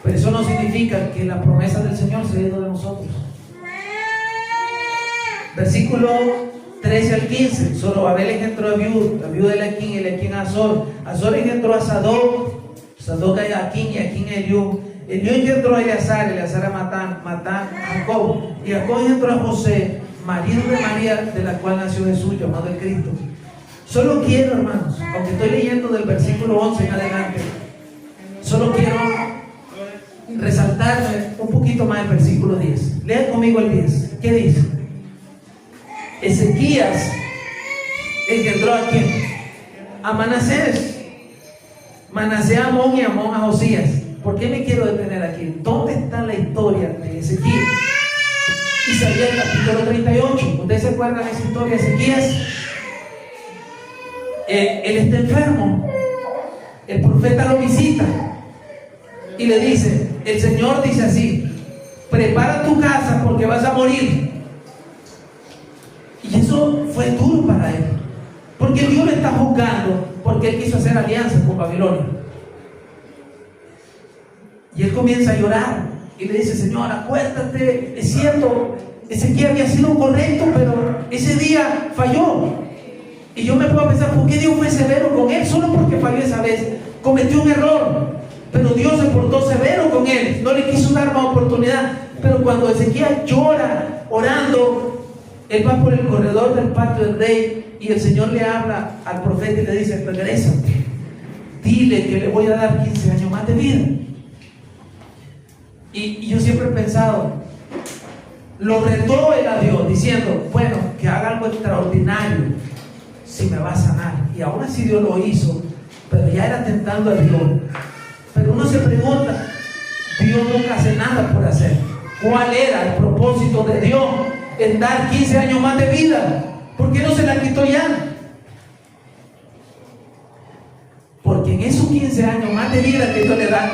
S1: pero eso no significa que la promesa del Señor se ha ido de nosotros. Versículo 13 al 15, Zorobabel engendró a Abiud a Eliaquín, y Eliaquín a Azor. Azor engendró a Sadoc, Sadoc a Aquín, y Aquín a Eliú. Eliú engendró a Eleazar, Eleazar a Matán, Matán a Jacob, y Jacob engendró a José, marido de María, de la cual nació Jesús, llamado el Cristo. Solo quiero, hermanos, aunque estoy leyendo del versículo 11 en adelante, solo quiero resaltar un poquito más el versículo 10. Lean conmigo el 10. ¿Qué dice? Ezequías engendró a ¿quién? A Manasés. Manasés a Amón y Amón a Josías. ¿Por qué me quiero detener aquí? ¿Dónde está la historia de Ezequías? Isaías capítulo 38. ¿Ustedes se acuerdan de esa historia de Ezequías? Él está enfermo. El profeta lo visita y le dice, el Señor dice así: prepara tu casa porque vas a morir. Y eso fue duro para él, porque Dios lo está juzgando, porque él quiso hacer alianza con Babilonia. Y él comienza a llorar y le dice: Señor, acuérdate, es cierto, Ezequiel había sido correcto, pero ese día falló. Y yo me puedo pensar, ¿por qué Dios fue severo con él? Solo porque falló esa vez, cometió un error, pero Dios se portó severo con él, no le quiso dar más oportunidad. Pero cuando Ezequiel llora, orando, él va por el corredor del patio del rey, y el Señor le habla al profeta y le dice: regrésate, dile que le voy a dar 15 años más de vida. Y yo siempre he pensado, lo retó él a Dios diciendo: bueno, que haga algo extraordinario si me va a sanar. Y aún así Dios lo hizo, pero ya era tentando a Dios. Pero uno se pregunta, Dios nunca hace nada por hacer. ¿Cuál era el propósito de Dios en dar 15 años más de vida? ¿Por qué no se la quitó ya? Porque en esos 15 años más de vida que Dios le da,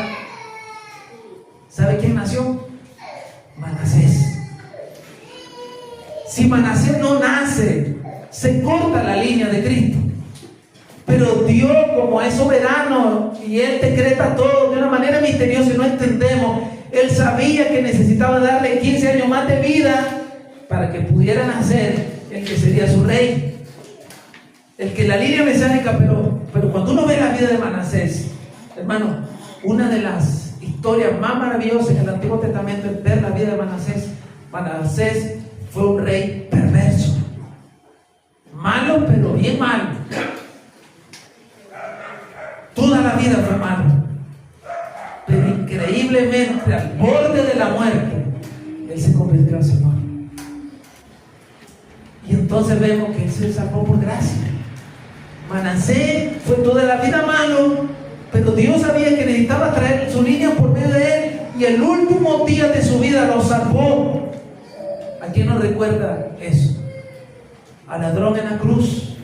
S1: ¿sabe quién nació? Manasés. Si Manasés no nace, se corta la línea de Cristo. Pero Dios, como es soberano y Él decreta todo de una manera misteriosa y no entendemos, Él sabía que necesitaba darle 15 años más de vida para que pudiera nacer el que sería su rey, el que la línea mesiánica. Pero cuando uno ve la vida de Manasés, hermano, una de las historias más maravillosas en el Antiguo Testamento es ver la vida de Manasés. Manasés fue un rey perverso, malo, pero bien malo. Toda la vida fue malo, pero increíblemente al borde de la muerte, él se convirtió al Señor. Y entonces vemos que él se salvó por gracia. Manasés fue toda la vida malo, pero Dios sabía que necesitaba traer su línea por medio de él, y el último día de su vida lo salvó. ¿A quién nos recuerda eso? Al ladrón en la cruz.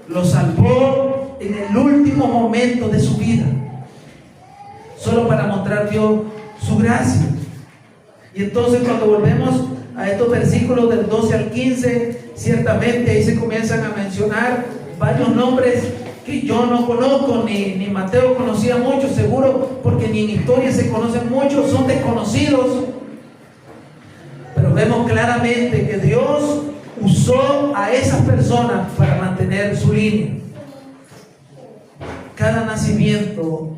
S1: Lo salvó en el último momento de su vida, solo para mostrar Dios su gracia. Y entonces, cuando volvemos a estos versículos del 12 al 15, ciertamente ahí se comienzan a mencionar varios nombres que yo no conozco, ni Mateo conocía mucho, seguro, porque ni en historia se conocen muchos, son desconocidos. Pero vemos claramente que Dios usó a esas personas para mantener su línea. Cada nacimiento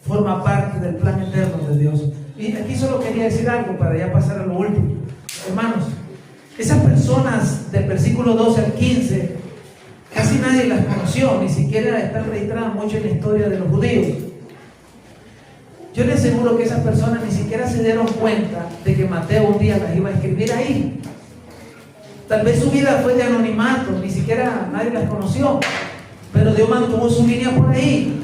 S1: forma parte del plan eterno de Dios. Y aquí solo quería decir algo para ya pasar a lo último. Hermanos, esas personas del versículo 12 al 15, casi nadie las conoció, ni siquiera están registradas mucho en la historia de los judíos. Yo les aseguro que esas personas ni siquiera se dieron cuenta de que Mateo un día las iba a escribir ahí. Tal vez su vida fue de anonimato, ni siquiera nadie las conoció, pero Dios mantuvo su línea por ahí.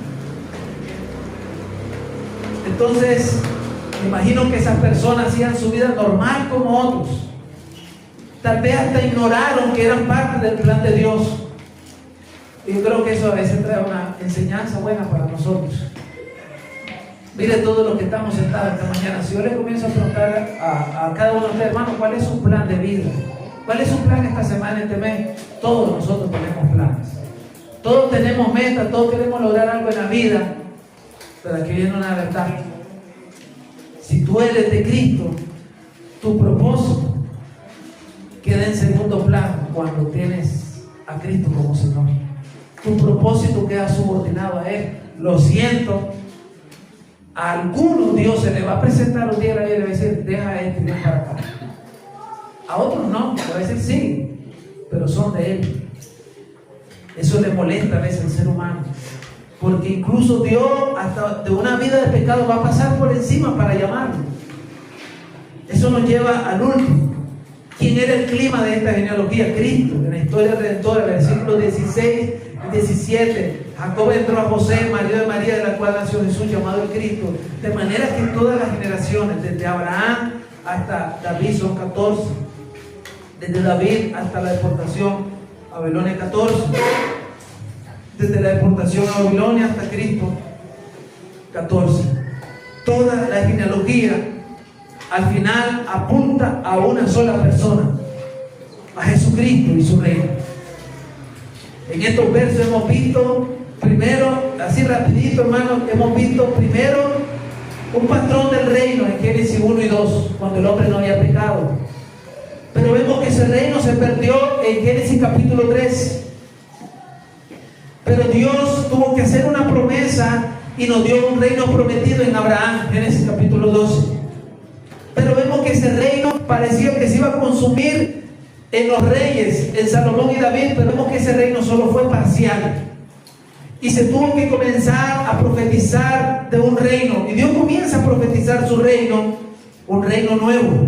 S1: Entonces, me imagino que esas personas hacían su vida normal como otros. Tal vez hasta ignoraron que eran parte del plan de Dios. Y yo creo que eso a veces trae una enseñanza buena para nosotros. Mire todo lo que estamos sentados esta mañana. Si yo le comienzo a preguntar a cada uno de ustedes, hermano, ¿cuál es su plan de vida? ¿Cuál es su plan esta semana, este mes? Todos nosotros tenemos planes. Todos tenemos metas, todos queremos lograr algo en la vida. Pero aquí viene una verdad. Si tú eres de Cristo, tu propósito queda en segundo plano. cuando tienes a Cristo como Señor. Tu propósito queda subordinado a Él. Lo siento, a algunos Dios se le va a presentar un día y le va a decir, deja esto y ven para acá. A otros no, le va a decir sí, pero son de Él. Eso le molesta a veces al ser humano, porque incluso Dios hasta de una vida de pecado va a pasar por encima para llamarlo. Eso nos lleva al último. ¿Quién era el clima de esta genealogía? Cristo. En la historia redentora, versículos 16 y 17, Jacob entró a José, marido de María, de la cual nació Jesús, llamado el Cristo. De manera que todas las generaciones, desde Abraham hasta David, son 14. Desde David hasta la deportación a Babilonia, 14. Desde la deportación a Babilonia hasta Cristo, 14. Toda la genealogía al final apunta a una sola persona, a Jesucristo y su reino. En estos versos hemos visto primero, así rapidito hermanos, hemos visto primero un patrón del reino en Génesis 1 y 2, cuando el hombre no había pecado. Pero vemos que ese reino se perdió en Génesis capítulo 3. Pero Dios tuvo que hacer una promesa y nos dio un reino prometido en Abraham, Génesis capítulo 12. Pero vemos que ese reino parecía que se iba a consumir en los reyes, en Salomón y David, pero vemos que ese reino solo fue parcial. Y se tuvo que comenzar a profetizar de un reino. Y Dios comienza a profetizar su reino, un reino nuevo.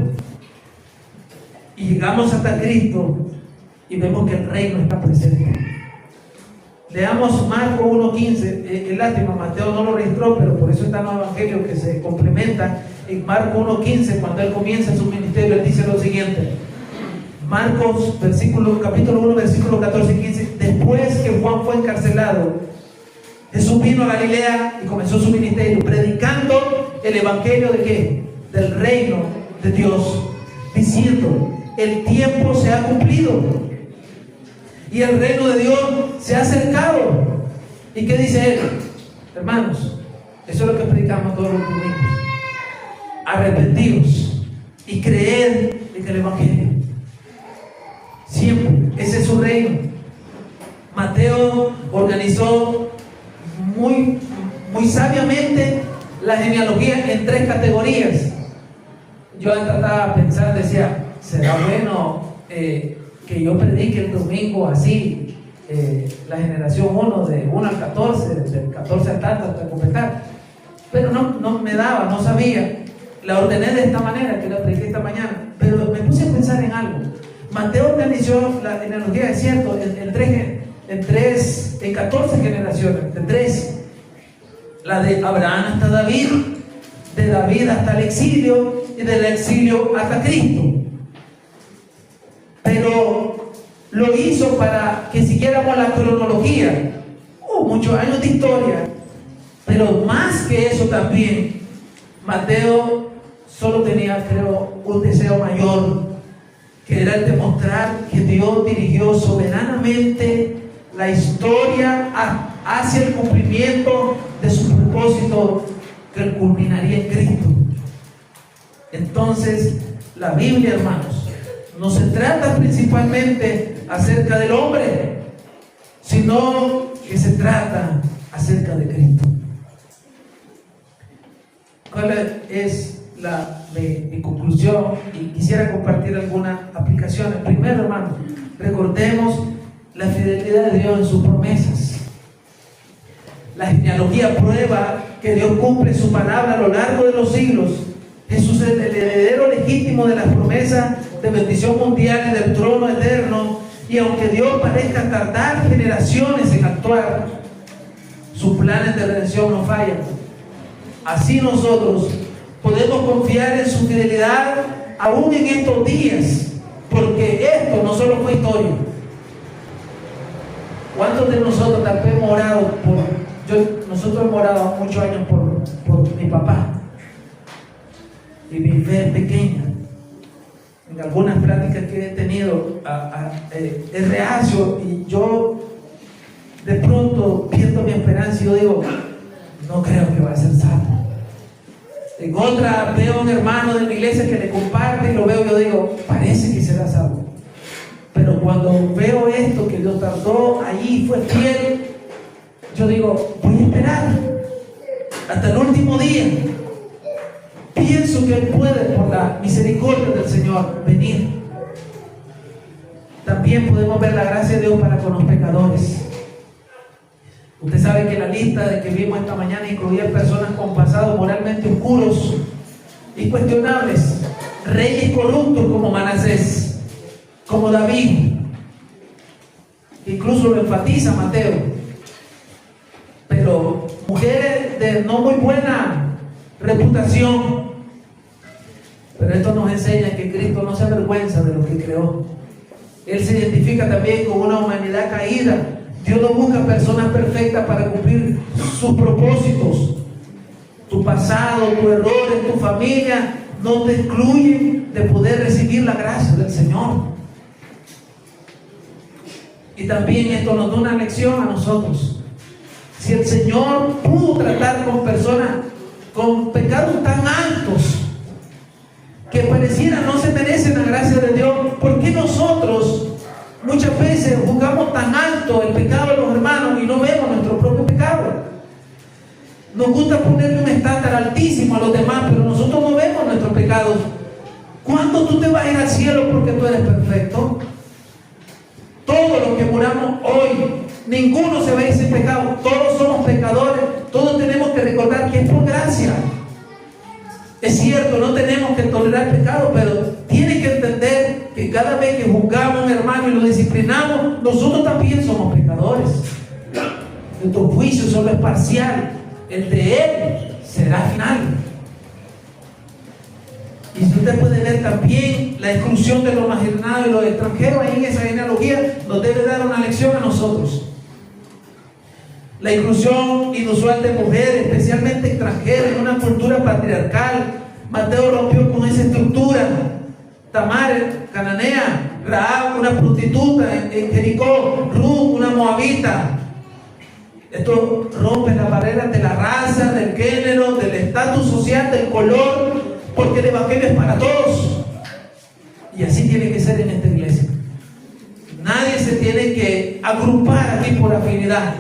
S1: Y llegamos hasta Cristo y vemos que el reino está presente. Leamos Marcos 1:15. Es lástima, Mateo no lo registró, pero por eso están los evangelios que se complementan. En Marcos 1:15, cuando él comienza su ministerio, él dice lo siguiente. Marcos capítulo 1, versículos 14 y 15. Después que Juan fue encarcelado, Jesús vino a Galilea y comenzó su ministerio, predicando el evangelio de ¿qué? Del reino de Dios, diciendo: el tiempo se ha cumplido y el reino de Dios se ha acercado. ¿Y qué dice él? Hermanos, eso es lo que predicamos todos los domingos. Arrepentidos y creed en el evangelio. Siempre, ese es su reino. Mateo organizó muy sabiamente la genealogía en 3 categorías. Yo trataba de pensar, decía, será bueno que yo predique el domingo así, la generación 1 de 1 al 14, del 14 al tanto hasta completar. Pero no me daba, no sabía. La ordené de esta manera, que la prediqué esta mañana. Pero me puse a pensar en algo. Mateo organizó la genealogía, es cierto, en 14 generaciones, de 3. La de Abraham hasta David, de David hasta el exilio y del exilio hasta Cristo. Pero lo hizo para que siguiéramos la cronología. Muchos años de historia. Pero más que eso también, Mateo solo tenía, creo, un deseo mayor, que era el demostrar que Dios dirigió soberanamente la historia hacia el cumplimiento de su propósito, que culminaría en Cristo. Entonces, la Biblia, hermanos, no se trata principalmente acerca del hombre, sino que se trata acerca de Cristo. ¿Cuál es mi conclusión? Y quisiera compartir algunas aplicaciones. Primero, hermano, recordemos la fidelidad de Dios en sus promesas. La genealogía prueba que Dios cumple su palabra a lo largo de los siglos. Jesús es el heredero legítimo de las promesas de bendición mundial y del trono eterno. Y aunque Dios parezca tardar generaciones en actuar, sus planes de redención no fallan. Así nosotros podemos confiar en su fidelidad aún en estos días, porque esto no solo fue historia. ¿Cuántos de nosotros también hemos orado nosotros hemos orado muchos años por mi papá? Y mi fe es pequeña. En algunas pláticas que he tenido, es reacio, y yo de pronto pierdo mi esperanza y yo digo, no creo que va a ser salvo. En otra veo a un hermano de mi iglesia que le comparte y lo veo y yo digo, parece que será salvo. Pero cuando veo esto, que Dios tardó allí, fue fiel, yo digo, voy a esperar hasta el último día. Pienso que Él puede, por la misericordia del Señor, venir. También podemos ver la gracia de Dios para con los pecadores. Usted sabe que la lista de que vimos esta mañana incluía personas con pasados moralmente oscuros y cuestionables, reyes corruptos como Manasés, como David, incluso lo enfatiza Mateo, pero mujeres de no muy buena reputación. Pero esto nos enseña que Cristo no se avergüenza de lo que creó. Él se identifica también con una humanidad caída. Dios no busca personas perfectas para cumplir sus propósitos. Tu pasado, tus errores, tu familia no te excluyen de poder recibir la gracia del Señor. Y también esto nos da una lección a nosotros. Si el Señor pudo tratar con personas con pecados tan altos que pareciera no se merecen la gracia de Dios, ¿por qué nosotros muchas veces juzgamos tan alto el pecado de los hermanos y no vemos nuestro propio pecado? Nos gusta ponerle un estándar altísimo a los demás, pero nosotros no vemos nuestros pecados. ¿Cuándo tú te vas a ir al cielo porque tú eres perfecto? Todos los que muramos hoy, ninguno se va a ir sin pecado. Todos somos pecadores. Todos tenemos que recordar que es por gracia. Es cierto, no tenemos que tolerar pecado, pero tiene que entender que cada vez que juzgamos a un hermano y lo disciplinamos, nosotros también somos pecadores. Nuestro juicio solo es parcial. El de Él será final. Y si usted puede ver también la exclusión de los marginados y los extranjeros ahí en esa genealogía, nos debe dar una lección a nosotros. La inclusión inusual de mujeres, especialmente extranjeras, en una cultura patriarcal. Mateo rompió con esa estructura. Tamar, cananea; Rahab, una prostituta en Jericó; Ruth, una moabita. Esto rompe las barreras de la raza, del género, del estatus social, del color, porque el evangelio es para todos. Y así tiene que ser en esta iglesia. Nadie se tiene que agrupar aquí por afinidad.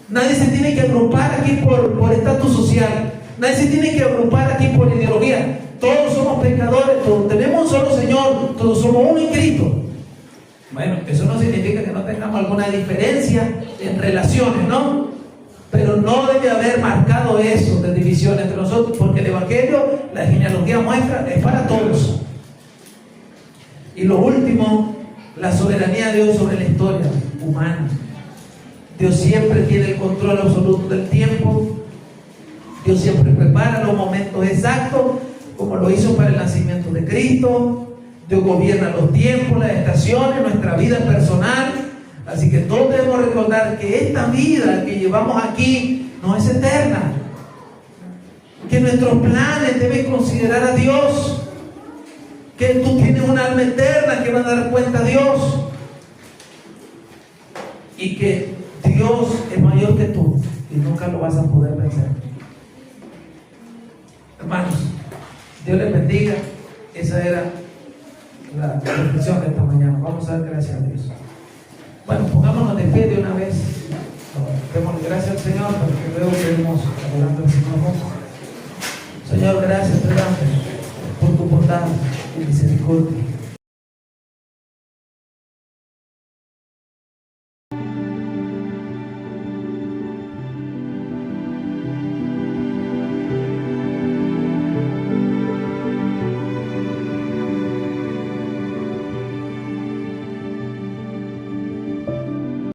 S1: Nadie se tiene que agrupar aquí por estatus social. Nadie se tiene que agrupar aquí por ideología. Todos somos pecadores, todos tenemos un solo Señor, todos somos uno en Cristo. Bueno, eso no significa que no tengamos alguna diferencia en relaciones, ¿no? Pero no debe haber marcado eso de división entre nosotros, porque el evangelio, la genealogía muestra, es para todos. Y lo último, la soberanía de Dios sobre la historia humana. Dios siempre tiene el control absoluto del tiempo. Dios siempre prepara los momentos exactos, como lo hizo para el nacimiento de Cristo. Dios gobierna los tiempos, las estaciones, nuestra vida personal. Así que todos debemos recordar que esta vida que llevamos aquí no es eterna. Que nuestros planes deben considerar a Dios. Que tú tienes una alma eterna que va a dar cuenta a Dios. Y que Dios es mayor que tú y nunca lo vas a poder vencer. Hermanos, Dios les bendiga. Esa era la reflexión de esta mañana. Vamos a dar gracias a Dios. Bueno, pongámonos de pie de una vez. Démosle gracias al Señor porque veo que hemos adorando al Señor. Señor, gracias te damos por tu bondad y misericordia.